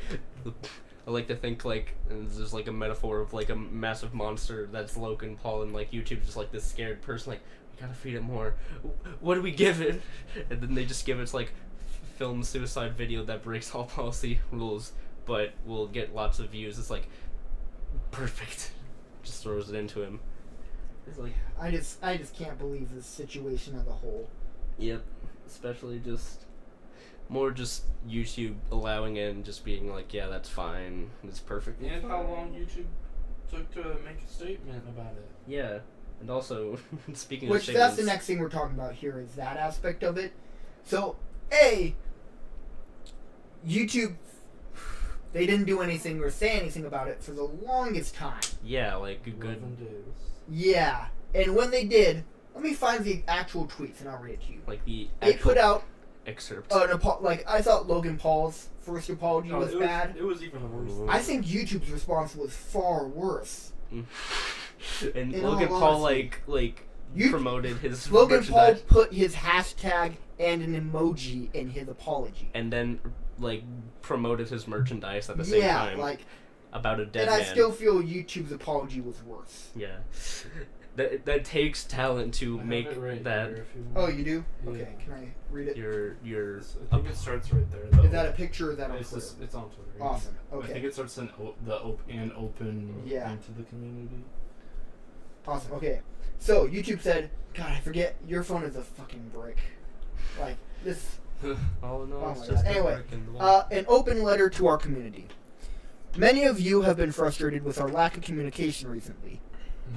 I like to think like there's like a metaphor of like a massive monster that's Logan Paul, and like YouTube's just like this scared person like we gotta feed it more. What do we give it? And then they just give it like film suicide video that breaks all policy rules, but will get lots of views. It's like perfect. Just throws it into him. It's like I just can't believe this situation as a whole. Yep. Especially just YouTube allowing it and just being like, yeah, that's fine. It's perfect. And how long YouTube took to make a statement about it. Yeah. And also, speaking of statements... That's the next thing we're talking about here is that aspect of it. So, YouTube, they didn't do anything or say anything about it for the longest time. Yeah, like a good. 11 days. Yeah, and when they did, let me find the actual tweets and I'll read it to you. Like the. They put out excerpt. like I thought Logan Paul's first apology was bad. It was even worse. I think YouTube's response was far worse. And In Logan all Paul honesty, promoted his Logan Paul merchandise put his hashtag and an emoji in his apology. and then like promoted his merchandise at the same time. Yeah, like, about a dead and man. I still feel YouTube's apology was worse. Yeah. That takes talent to I have make it right that here if you Oh, want. you do? Yeah. Okay, can I read it? your I think it starts right there. Though. Is that a picture or that on It's, Twitter? it's on Twitter. Awesome. I think Okay. it starts in an open Yeah. thing to the community. Awesome. Okay. So YouTube said, God, I forget your phone is a fucking brick. Like this. Oh no, Oh it's my just God. a Anyway, brick in the wall. An open letter to our community. Many of you have been frustrated with our lack of communication recently.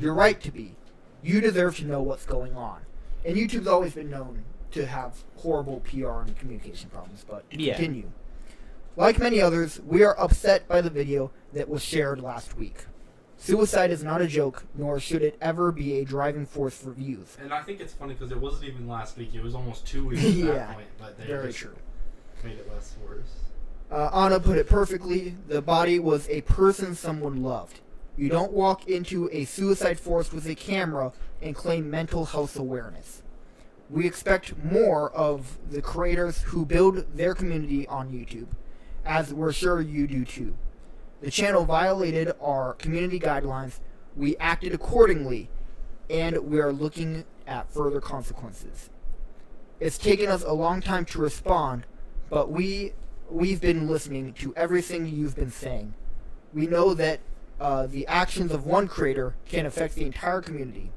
You're right to be. You deserve to know what's going on. And YouTube's always been known to have horrible PR and communication problems, but to Yeah. continue. Like many others, we are upset by the video that was shared last week. Suicide is not a joke, nor should it ever be a driving force for views. And I think it's funny because it wasn't even last week. It was almost 2 weeks at Yeah, that point. But they Very just true. made it less worse. Anna put it perfectly. The body was a person someone loved. You don't walk into a suicide forest with a camera and claim mental health awareness. We expect more of the creators who build their community on YouTube, as we're sure you do too. The channel violated our community guidelines. We acted accordingly, and we are looking at further consequences. It's taken us a long time to respond, but we've been listening to everything you've been saying. We know that the actions of one creator can affect the entire community.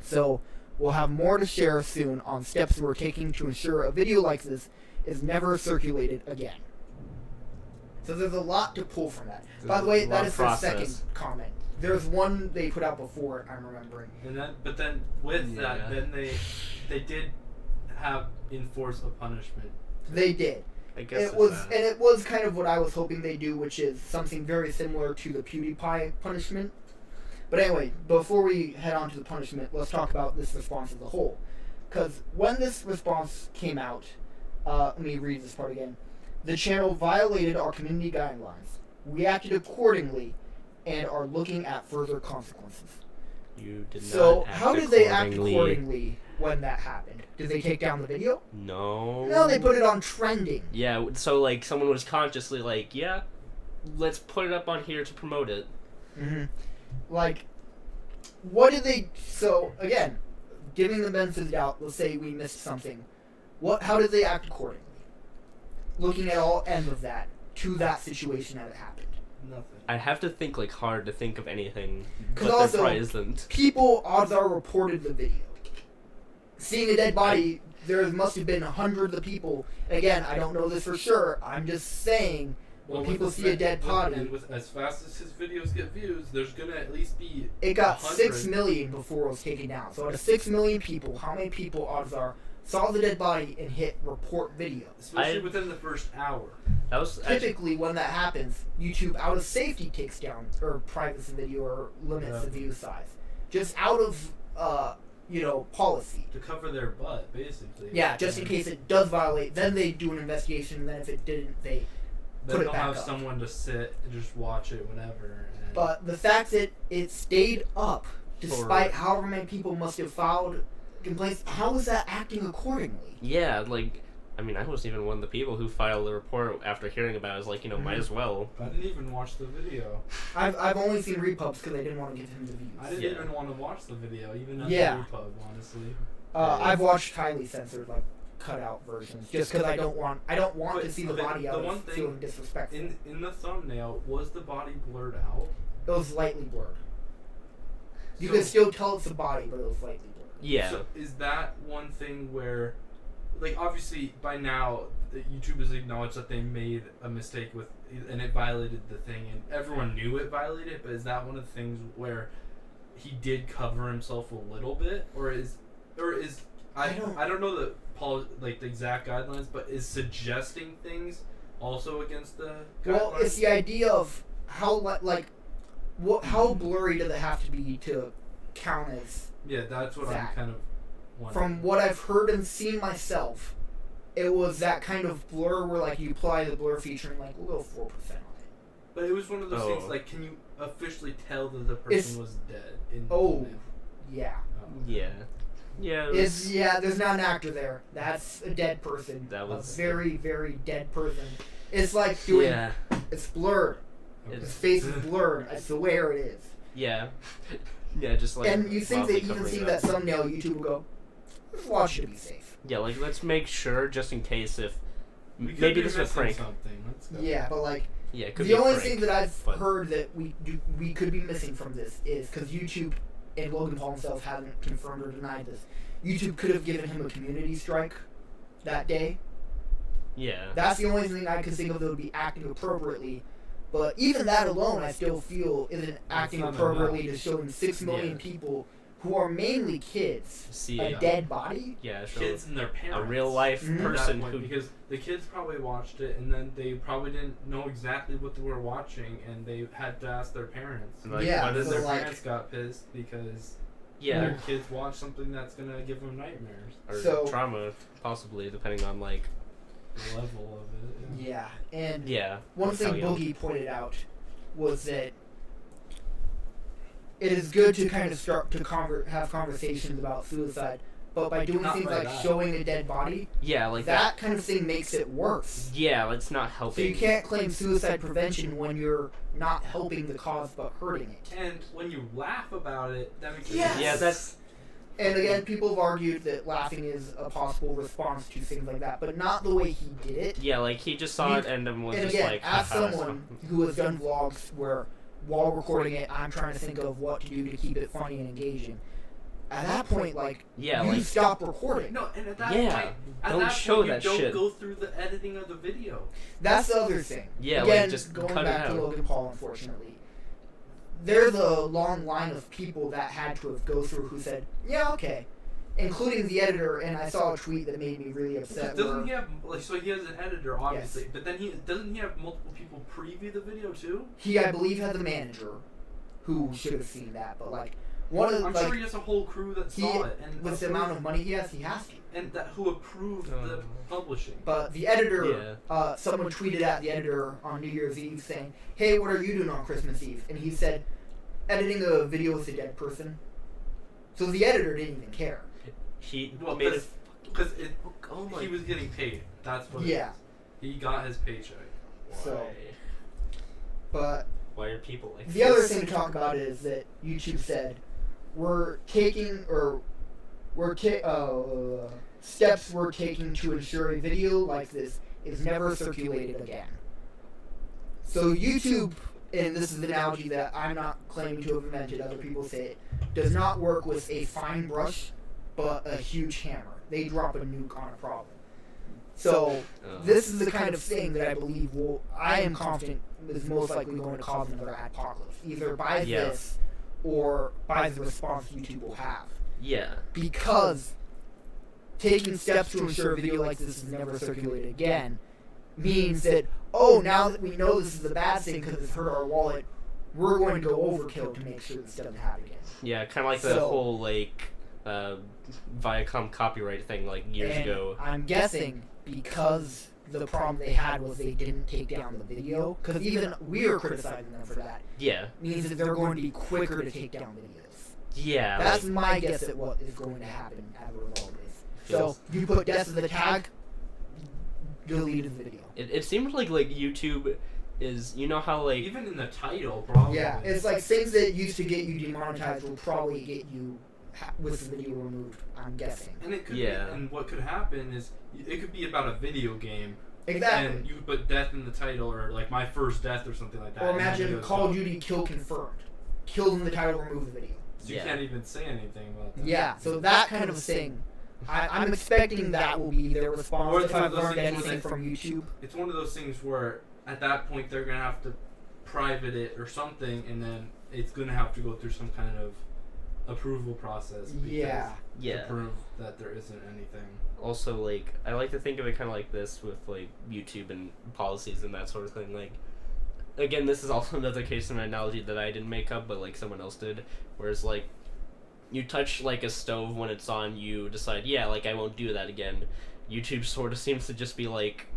So we'll have more to share soon on steps we're taking to ensure a video like this is never circulated again. So there's a lot to pull from that. By the way, that is their second comment. There's one they put out before it, I'm remembering. And then, but then with that, then they did have enforce a punishment. They did. I guess It was kind of what I was hoping they do, which is something very similar to the PewDiePie punishment. But anyway, before we head on to the punishment, let's talk about this response as a whole. Because when this response came out, let me read this part again. The channel violated our community guidelines. We acted accordingly and are looking at further consequences. You did So, not act how did they act accordingly when that happened? Did they take down the video? No. No, they put it on trending. Yeah, so like someone was consciously like, yeah, let's put it up on here to promote it. Mm-hmm. Like, what did they... So, again, giving the benefit of the doubt, let's say we missed something. How did they act accordingly? Looking at all ends of that, to that situation that it happened. Nothing. I have to think like hard to think of anything, but 'Cause there also, probably isn't. People, odds are, reported the video. Seeing a dead body, there must have been hundreds of people. Again, I don't know this for sure. I'm just saying, when people see a dead body... And with as fast as his videos get views, there's going to at least be It got 100. 6 million before it was taken down. So out of 6 million people, how many people, odds are, saw the dead body and hit report video? Especially within the first hour. That was Typically, when that happens, YouTube, out of safety, takes down or privates the video or limits the view size. Just out of, policy. To cover their butt, basically. Yeah, just in case it does violate. Then they do an investigation, and then if it didn't, they put it they'll back have up. someone to sit and just watch it whenever. And But the fact that it stayed up, despite however many people must have filed complaints, how is that acting accordingly? Yeah, like, I mean, I wasn't even one of the people who filed the report after hearing about it. I was like, might as well. I didn't even watch the video. I've only seen repubs because I didn't want to give him the views. I didn't even want to watch the video, even as Yeah. a repub, honestly. I've watched highly censored, like, cut out versions, just because I don't want But to see the okay, body the out one of thing feeling disrespectful. In the thumbnail, was the body blurred out? It was lightly blurred. You So- could still tell it's a body, but it was lightly blurred. Yeah. So is that one thing where, like, obviously by now YouTube has acknowledged that they made a mistake with, and it violated the thing, and everyone knew it violated. But is that one of the things where he did cover himself a little bit, or is I don't know the the exact guidelines, but is suggesting things also against the Well, guidelines? it's the idea of how how blurry does it have to be to count as. Yeah, that's what I'm That. kind of wondering. From what I've heard and seen myself, it was that kind of blur where like you apply the blur feature and like a little 4% on it. But it was one of those Oh. things like, can you officially tell that the person It's- was dead? Yeah. Yeah. Yeah. There's not an actor there. That's a dead person. That was- a very, very dead person. It's like doing. Yeah. It's blurred. Okay. His face is blurred. It's the way it is. Yeah. Yeah, just like. And you think mildly that even covering seeing it that up. thumbnail, YouTube will go, let's watch it to be safe. Yeah, like let's make sure just in case if We could maybe be this is a missing prank. something. Let's go. Yeah, but like Yeah, it could the be a only prank, thing that I've but- heard that we could be missing from this is because YouTube and Logan Paul himself hasn't confirmed or denied this. YouTube could have given him a community strike that day. Yeah. That's the only thing I could think of that would be acting appropriately. But even that alone, I still feel isn't acting not appropriately enough. to showing 6 million Yeah. people who are mainly kids See a a dead body. yeah, so Kids and their parents. a real life Mhm. At that person point, who because the kids probably watched it and then they probably didn't know exactly what they were watching and they had to ask their parents. like, Yeah, But then so their like- parents got pissed because yeah, their kids watched something that's gonna give them nightmares. or So- trauma possibly depending on like The level of it. Yeah, and yeah. one that's thing how young- Boogie pointed out was that it is good to kind of start to have conversations about suicide, but by doing Not things like like that. showing a dead body, Yeah, like that kind of thing makes it worse. Yeah, it's not So helping. you can't claim suicide prevention when you're not helping the cause but hurting it. And when you laugh about it, that makes it Yes! worse. Yeah, that's And again, people have argued that laughing is a possible response to things like that, but not the way he did it. yeah, like he just saw it and then was And just again, like as haha, that's someone fine. who has done vlogs where while recording it, I'm trying to think of what to do to keep it funny and engaging. At that point, like, Yeah, you like stop recording. No, and at that Yeah, point, at don't that show point, that you don't shit. go through the editing of the video. That's the other thing. Yeah, like, Again, just going cut it back to out. Logan Paul, unfortunately, there's a long line of people that had to have go through who said, "Yeah, okay," including the editor. And I saw a tweet that made me really upset. Doesn't where he have like so he has an editor obviously, but then doesn't he have multiple people preview the video too? he, I believe, has a manager who should have seen that, but like one of I'm like sure he has a whole crew that he saw it and with the amount of money he has to. and that who approved the publishing. But the editor, someone tweeted at the editor on New Year's Eve saying, "Hey, what are you doing on Christmas Eve?" And he said, "Editing a video with a dead person." So the editor didn't even care. He Well, made it. because Oh my. he was getting paid. That's what. Yeah. It is. He got his paycheck. So, but Why are people like the other thing to talk about is that YouTube said steps we're taking to ensure a video like this is never circulated again. So YouTube, and this is an analogy that I'm not claiming to have invented, other people say it, does not work with a fine brush, but a huge hammer. They drop a nuke on a problem. So this is the kind of thing that I believe I am confident is most likely going to cause another apocalypse, either by this or by the response YouTube will have. Yeah. Because taking steps to ensure a video like this is never circulated again means that, oh, now that we know this is a bad thing because it's hurt our wallet, we're going to go overkill to make sure this doesn't happen again. Yeah, kind of like the whole like Viacom copyright thing like years ago. I'm guessing because the problem they had was they didn't take down the video, because even we are criticizing them for that. Yeah. Means that they're going to be quicker to take down videos. Yeah. That's like, my guess at what is going to happen as a result of this. So you put death as the tag, delete the video. it seems like YouTube is, you know how like Even in the title, probably. Yeah, it's like things that used to get you demonetized will probably get you with the video removed, I'm guessing. And it could Yeah. be, and what could happen is it could be about a video game. Exactly. And you put death in the title, or like my first death, or something like that. Or and then imagine it goes Call of up. Duty kill confirmed. Killed in the title, remove the video. So you Yeah. can't even say anything about that. Yeah, so that kind of a thing. I'm expecting that will be their response Or it's if one I've of those learned things where anything they- from YouTube. It's one of those things where at that point they're gonna have to private it or something, and then it's gonna have to go through some kind of approval process. Yeah. Yeah. To prove that there isn't anything. Also, like, I like to think of it kind of like this with, like, YouTube and policies and that sort of thing. Like, again, this is also another case of an analogy that I didn't make up, but, like, someone else did. Whereas, like, you touch, like, a stove when it's on, you decide, yeah, like, I won't do that again. YouTube sort of seems to just be, like,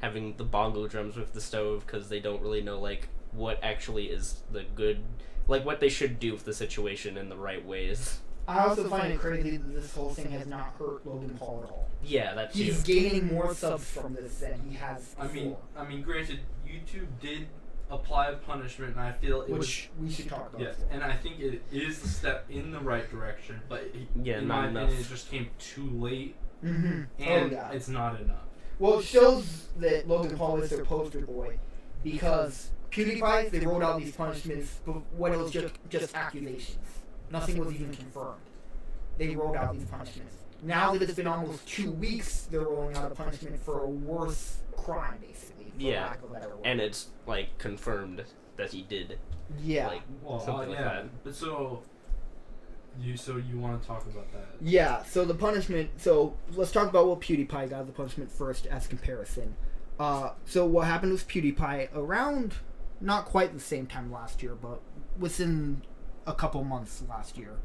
having the bongo drums with the stove because they don't really know, like, what actually is the good, like, what they should do with the situation in the right ways. I also find it crazy that this whole thing has not hurt Logan Paul at all. Yeah, that's He's gaining more subs from this than he has before. I mean, granted, YouTube did apply a punishment, and I feel it Which we should talk about. yes, and I think it is a step in the right direction, but Yeah, in not my enough. opinion, it just came too late, Mm-hmm. and yeah. it's not enough. Well, it shows that Logan Paul is their poster boy because PewDiePie, they rolled out these punishments when it was just accusations. Nothing was even confirmed. They rolled out these punishments. Now that it's been almost 2 weeks, they're rolling out a punishment for a worse crime, basically. For Yeah, lack of a better word. and it's, like, confirmed that he did. Yeah. Like, Well, something like that. But so you want to talk about that? Yeah, so the punishment, so let's talk about what PewDiePie got as the punishment first as comparison. So what happened with PewDiePie around, not quite the same time last year, but within a couple months last year,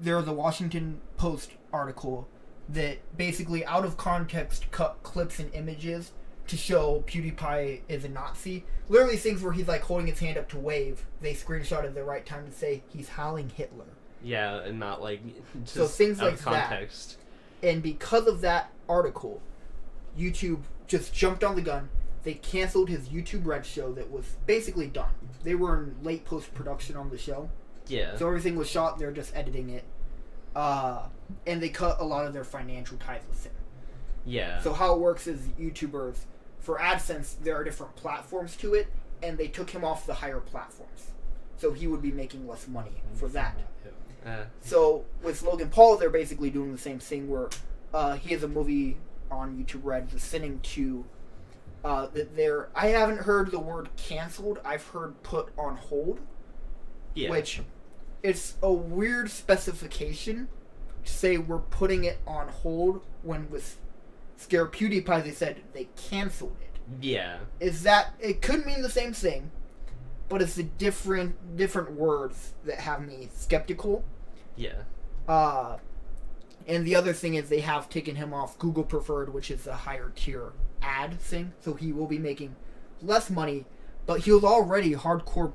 there was a Washington Post article that basically out of context cut clips and images to show PewDiePie is a Nazi. Literally things where he's like holding his hand up to wave. They screenshotted the right time to say he's howling Hitler. Yeah, and not, like, just So things out like of context. And because of that article, YouTube just jumped on the gun. They canceled his YouTube Red show that was basically done. They were in late post-production on the show. Yeah. So everything was shot, they're just editing it. And they cut a lot of their financial ties with him. Yeah. So how it works is YouTubers, for AdSense, there are different platforms to it, and they took him off the higher platforms. So he would be making less money for that. So with Logan Paul, they're basically doing the same thing where he has a movie on YouTube Red listening to that they're, I haven't heard the word canceled, I've heard put on hold. Yeah. Which, it's a weird specification to say we're putting it on hold when with Scare PewDiePie they said they canceled it. Yeah. Is that, it could mean the same thing, but it's the different words that have me skeptical. Yeah. And the other thing is they have taken him off Google Preferred, which is a higher tier ad thing, so he will be making less money, but he was already hardcore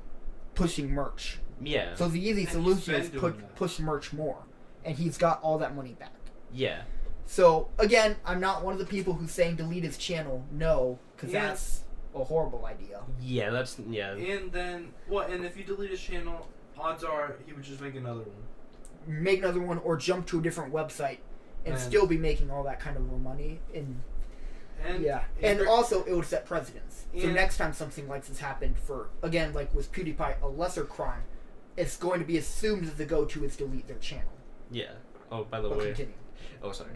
pushing merch. Yeah. So the easy And solution he's is been doing that. push merch more, and he's got all that money back. Yeah. So again, I'm not one of the people who's saying delete his channel. No, because Yeah. that's a horrible idea. Yeah, that's, yeah. And then what? And if you delete his channel, odds are he would just make another one. Make another one or jump to a different website and still be making all that kind of money. And yeah, and also it would set precedents. So next time something like this happened for, again, like with PewDiePie, a lesser crime, it's going to be assumed that the go-to is delete their channel. Yeah. Oh, by the But way. continue. Oh, sorry.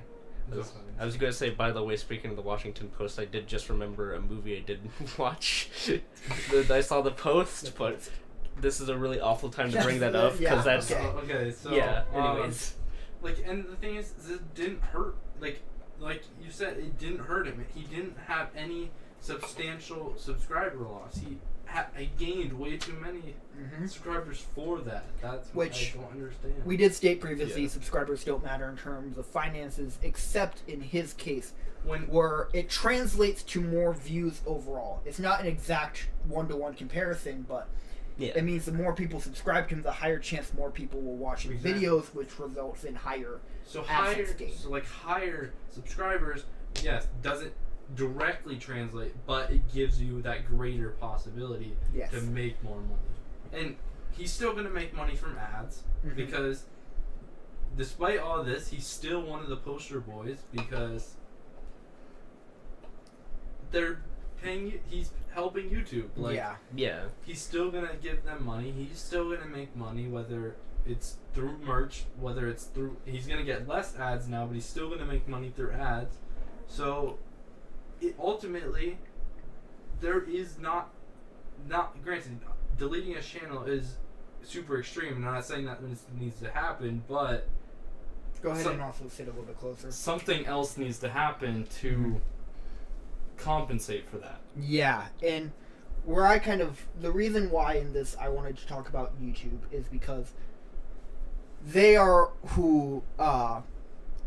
That's I was going to say, by the way, speaking of the Washington Post, I did just remember a movie I did watch. I saw the post, but this is a really awful time to bring that up, because Yeah, that's... Okay, so yeah, anyways. like, and the thing is, it didn't hurt. Like you said, it didn't hurt him. He didn't have any substantial subscriber loss. He gained way too many subscribers for that. That's what Which I don't understand. we did state previously, subscribers don't matter in terms of finances, except in his case, where it translates to more views overall. It's not an exact one-to-one comparison, but it means the more people subscribe to him, the higher chance more people will watch his videos, which results in higher AdSense gain. So like higher subscribers, yes, doesn't directly translate, but it gives you that greater possibility to make more money. And he's still going to make money from ads because despite all this, he's still one of the poster boys because they're paying. He's helping YouTube. Like, he's still going to give them money. He's still going to make money, whether it's through merch, whether it's through. He's going to get less ads now, but he's still going to make money through ads. So ultimately, there is not granted, deleting a channel is super extreme. And I'm not saying that needs to happen, but Go ahead and also sit a little bit closer. something else needs to happen to compensate for that. Yeah, and where the reason why in this I wanted to talk about YouTube is because they are who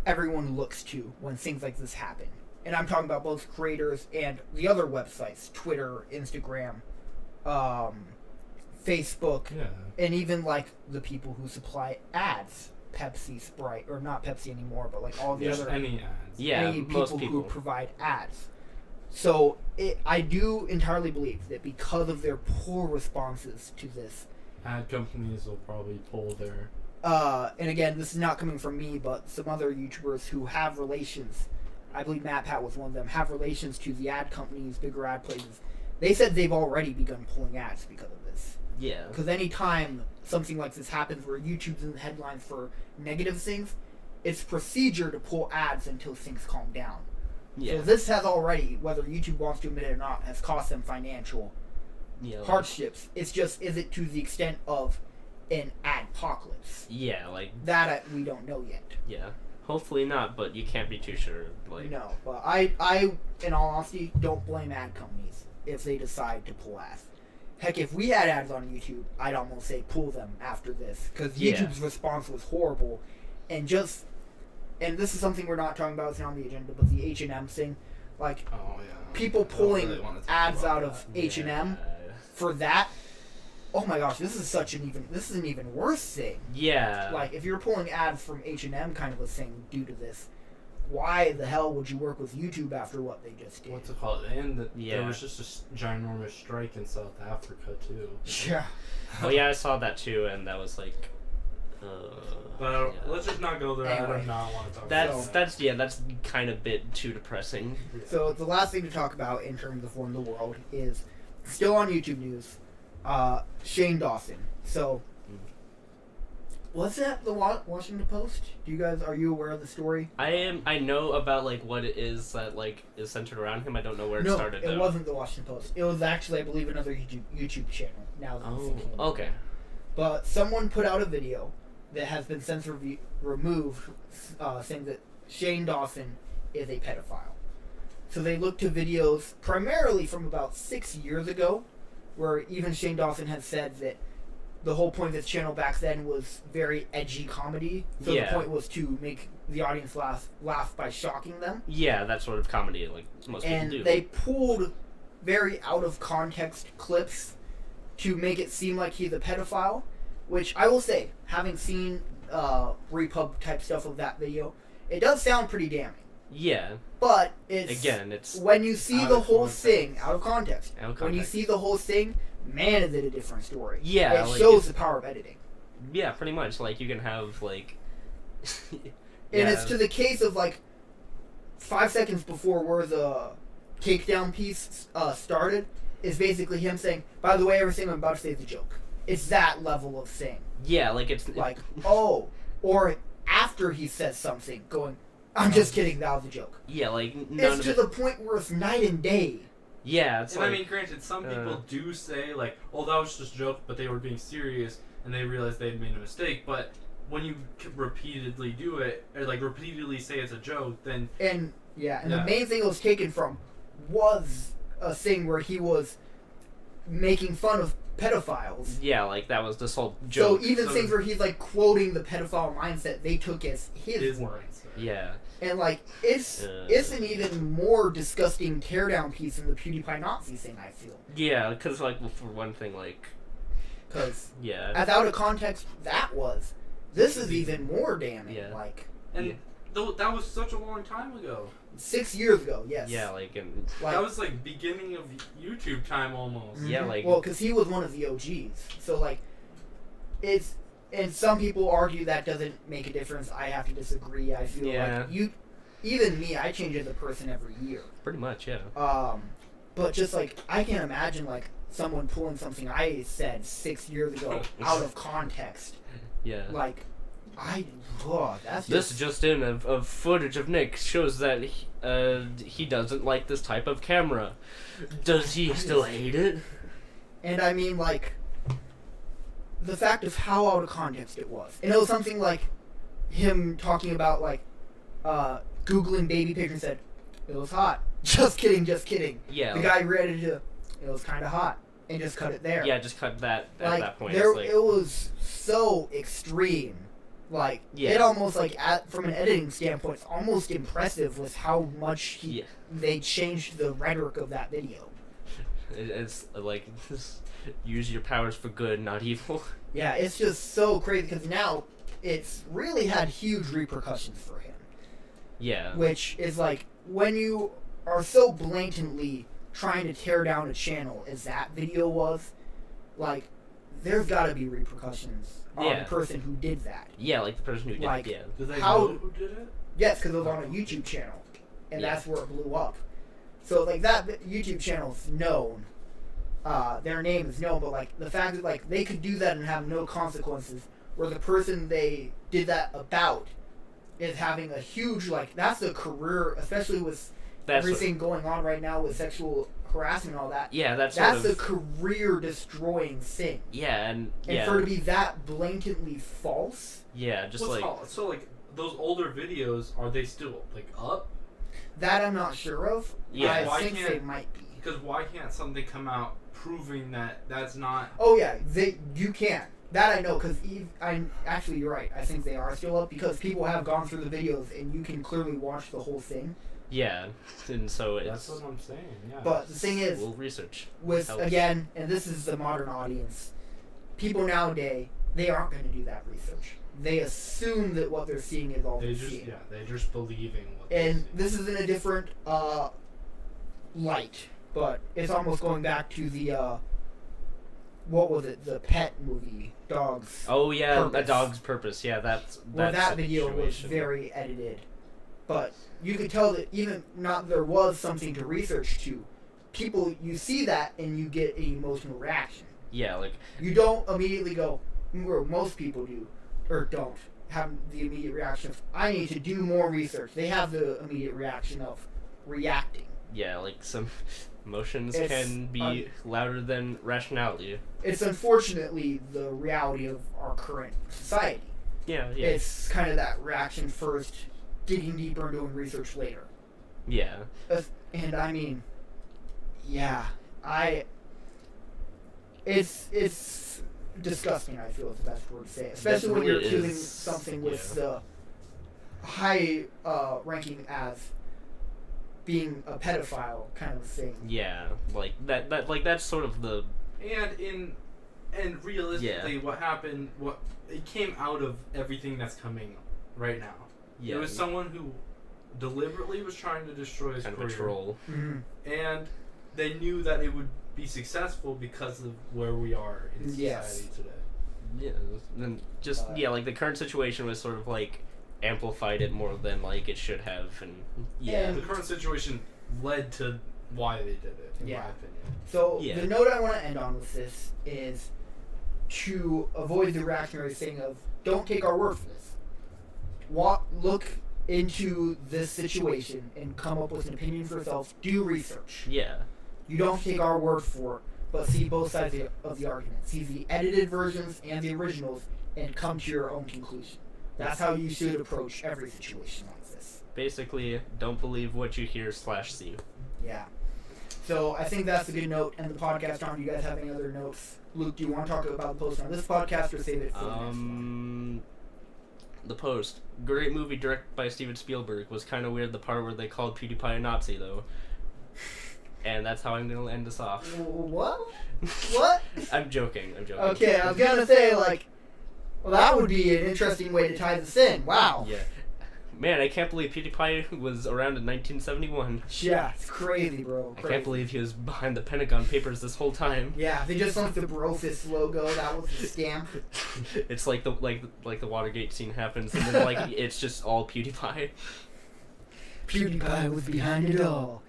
everyone looks to when things like this happen. And I'm talking about both creators and the other websites, Twitter, Instagram, Facebook, and even like the people who supply ads, Pepsi, Sprite, or not Pepsi anymore, but like all the other any ads. Yeah, any most people who provide ads. So I do entirely believe that because of their poor responses to this, Ad companies will probably pull their. and again, this is not coming from me, but some other YouTubers who have relations, I believe MatPat was one of them, have relations to the ad companies, bigger ad places. They said they've already begun pulling ads because of this. Yeah. Because anytime something like this happens where YouTube's in the headlines for negative things, it's procedure to pull ads until things calm down. Yeah. So this has already, whether YouTube wants to admit it or not, has cost them financial hardships. It's just, is it to the extent of an adpocalypse? Yeah, like That we don't know yet. yeah. Hopefully not, but you can't be too sure. Like No, but I, in all honesty, don't blame ad companies if they decide to pull ads. Heck, if we had ads on YouTube, I'd almost say pull them after this, because YouTube's response was horrible, and this is something we're not talking about, it's not on the agenda, but the H&M thing, like, people pulling ads out of H&M for that, oh my gosh, this is an even worse thing. Yeah. Like, if you're pulling ads from H&M kind of a thing due to this, why the hell would you work with YouTube after what they just did? What's it called? And there was just a ginormous strike in South Africa too. Yeah. Oh yeah, I saw that too, and that was like. But let's just not go there. Anyway. I do not want to talk about that. That's kind of a bit too depressing. So the last thing to talk about in terms of One the World is still on YouTube news. Shane Dawson. So. Was that the Washington Post? Are you aware of the story? I know about like what it is that like is centered around him. I don't know where it started. No, it though. wasn't the Washington Post. It was actually, I believe, another YouTube channel. Now that I'm thinking about it. Okay. But someone put out a video that has been removed, saying that Shane Dawson is a pedophile. So they looked to videos primarily from about 6 years ago, where even Shane Dawson had said that the whole point of this channel back then was very edgy comedy. So the point was to make the audience laugh by shocking them. Yeah, that sort of comedy, like most people do. And they pulled very out of context clips to make it seem like he's a pedophile, which I will say, having seen Repub type stuff of that video, it does sound pretty damning. Yeah. But it's when you see the whole thing out of context. When you see the whole thing, man, is it a different story. Yeah, it shows the power of editing. Yeah, pretty much. Like you can have like. And it's to the case of like 5 seconds before where the takedown piece started is basically him saying, "By the way, everything I'm about to say is a joke." It's that level of thing. Yeah, like it's like or after he says something, going, "I'm just kidding, that was a joke." Yeah, like it's to the point where it's night and day. Yeah, it's and like, I mean, granted, some people do say like, "Oh, that was just a joke," but they were being serious and they realized they had made a mistake. But when you repeatedly do it, or like repeatedly say it's a joke, then the main thing it was taken from was a thing where he was making fun of pedophiles. Yeah, like that was this whole joke. So even things where he's like quoting the pedophile mindset, they took as his words. Yeah. And like it's an even more disgusting teardown piece than the PewDiePie Nazi thing, I feel. Yeah, because like for one thing, like as out of context this is even more damning. Yeah. Like that was such a long time ago. 6 years ago, yes. Yeah, like that was like beginning of YouTube time almost. Mm-hmm. Yeah, like because he was one of the OGs. So like it's. And some people argue that doesn't make a difference. I have to disagree. I feel like even me, I change as a person every year. Pretty much, yeah. But just like I can't imagine like someone pulling something I said 6 years ago out of context. Yeah. Like that's this just in of footage of Nick shows that he doesn't like this type of camera. Does he still hate it? And I mean like. the fact of how out of context it was. And it was something like him talking about, like, Googling baby picture and said, it was hot. Just kidding, just kidding. Yeah. The guy read it was kind of hot. And just cut it there. Yeah, just cut that at like, that point. There, like, it was so extreme. Like, yeah. it almost, like, from an editing standpoint, it's almost impressive with how much they changed the rhetoric of that video. It's like, use your powers for good, not evil. Yeah, it's just so crazy, because now it's really had huge repercussions for him. Yeah. Which is, like, when you are so blatantly trying to tear down a channel as that video was, like, there's got to be repercussions on the person who did that. Yeah, like the person who did like, it, yeah. Did they know who did it? Yes, because it was on a YouTube channel, and that's where it blew up. So, like, that YouTube channel's known. Their name is known, but, like, the fact that, like, they could do that and have no consequences, where the person they did that about is having a huge, like, that's a career, especially with everything going on right now with sexual harassment and all that. Yeah, that's a career-destroying thing. Yeah, and for it to be that blatantly false. Yeah, just so like those older videos, are they still like up? That I'm not sure of. Yeah, I think they might be. Because why can't something come out proving that that's not? Oh yeah, you can. That I know, because actually you're right. I think they are still up because people have gone through the videos and you can clearly watch the whole thing. Yeah, and so that's what I'm saying. Yeah. But the thing is, we'll research with again, and this is the modern audience. People nowadays, they aren't going to do that research. They assume that what they're seeing is all they're seeing. Yeah, they're just believing what. And this is in a different light, but it's almost going back to the what was it? The Pet movie, Dogs. Oh yeah, Purpose. A Dog's Purpose. Yeah, that's that video was very edited, but you could tell that even not there was something to research to. People, you see that and you get an emotional reaction. Yeah, like you don't immediately go, or most people do, or don't have the immediate reaction of, I need to do more research. They have the immediate reaction of reacting. Yeah, like some emotions can be louder than rationality. It's unfortunately the reality of our current society. Yeah. It's kind of that reaction first, digging deeper and doing research later. Yeah. And I mean, yeah, it's disgusting, I feel is the best word to say it. Especially when you're accusing something with the high ranking as being a pedophile kind of thing. Yeah, like that's sort of the and realistically what happened, it came out of everything that's coming right now. Yeah. It was someone who deliberately was trying to destroy his kind career. of a troll. Mm-hmm. And they knew that it would be successful because of where we are in society today. Yeah, and just like the current situation was sort of like amplified it more than like it should have, and the current situation led to why they did it, in my opinion. So the note I want to end on with this is to avoid the reactionary thing of don't take our word for this. Look into this situation and come up with an opinion for yourself. Do research. Yeah. You don't take our word for it, but see both sides of the argument. See the edited versions and the originals and come to your own conclusion. That's how you should approach every situation like this. Basically, don't believe what you hear /see. Yeah. So I think that's a good note. And the podcast on. Do you guys have any other notes? Luke, do you want to talk about the post on this podcast or save it for the next one? The Post. Great movie directed by Steven Spielberg. Was kind of weird the part where they called PewDiePie a Nazi, though. And that's how I'm going to end this off. What? What? I'm joking. Okay, I was going to say, like, well, that would be an interesting way to tie this in. Wow. Yeah. Man, I can't believe PewDiePie was around in 1971. Yeah, it's crazy, bro. Crazy. I can't believe he was behind the Pentagon Papers this whole time. Yeah, they just sunk the Brofist logo. That was a scam. It's like the Watergate scene happens, and then like it's just all PewDiePie. PewDiePie was behind it all.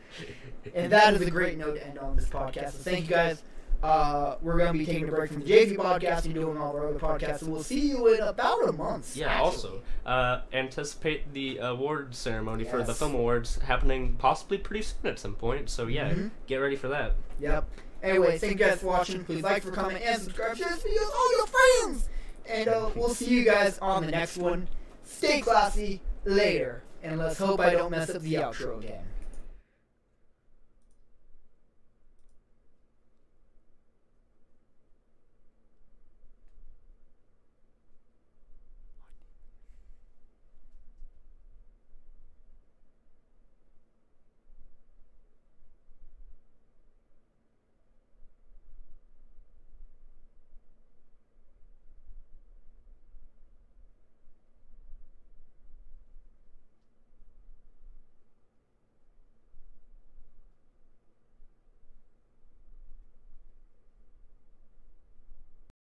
And that is a great note to end on this podcast. So thank you guys. We're going to be taking a break from the J4U podcast and doing all our other podcasts. And we'll see you in about a month. Yeah, actually. also, anticipate the award ceremony for the Film Awards happening possibly pretty soon at some point. So, yeah, get ready for that. Yep. Anyway, thank you guys for watching. Please like, comment, and subscribe. Share this video with all your friends. And we'll see you guys on the next one. Stay classy. Later. And let's hope I don't mess up the outro again.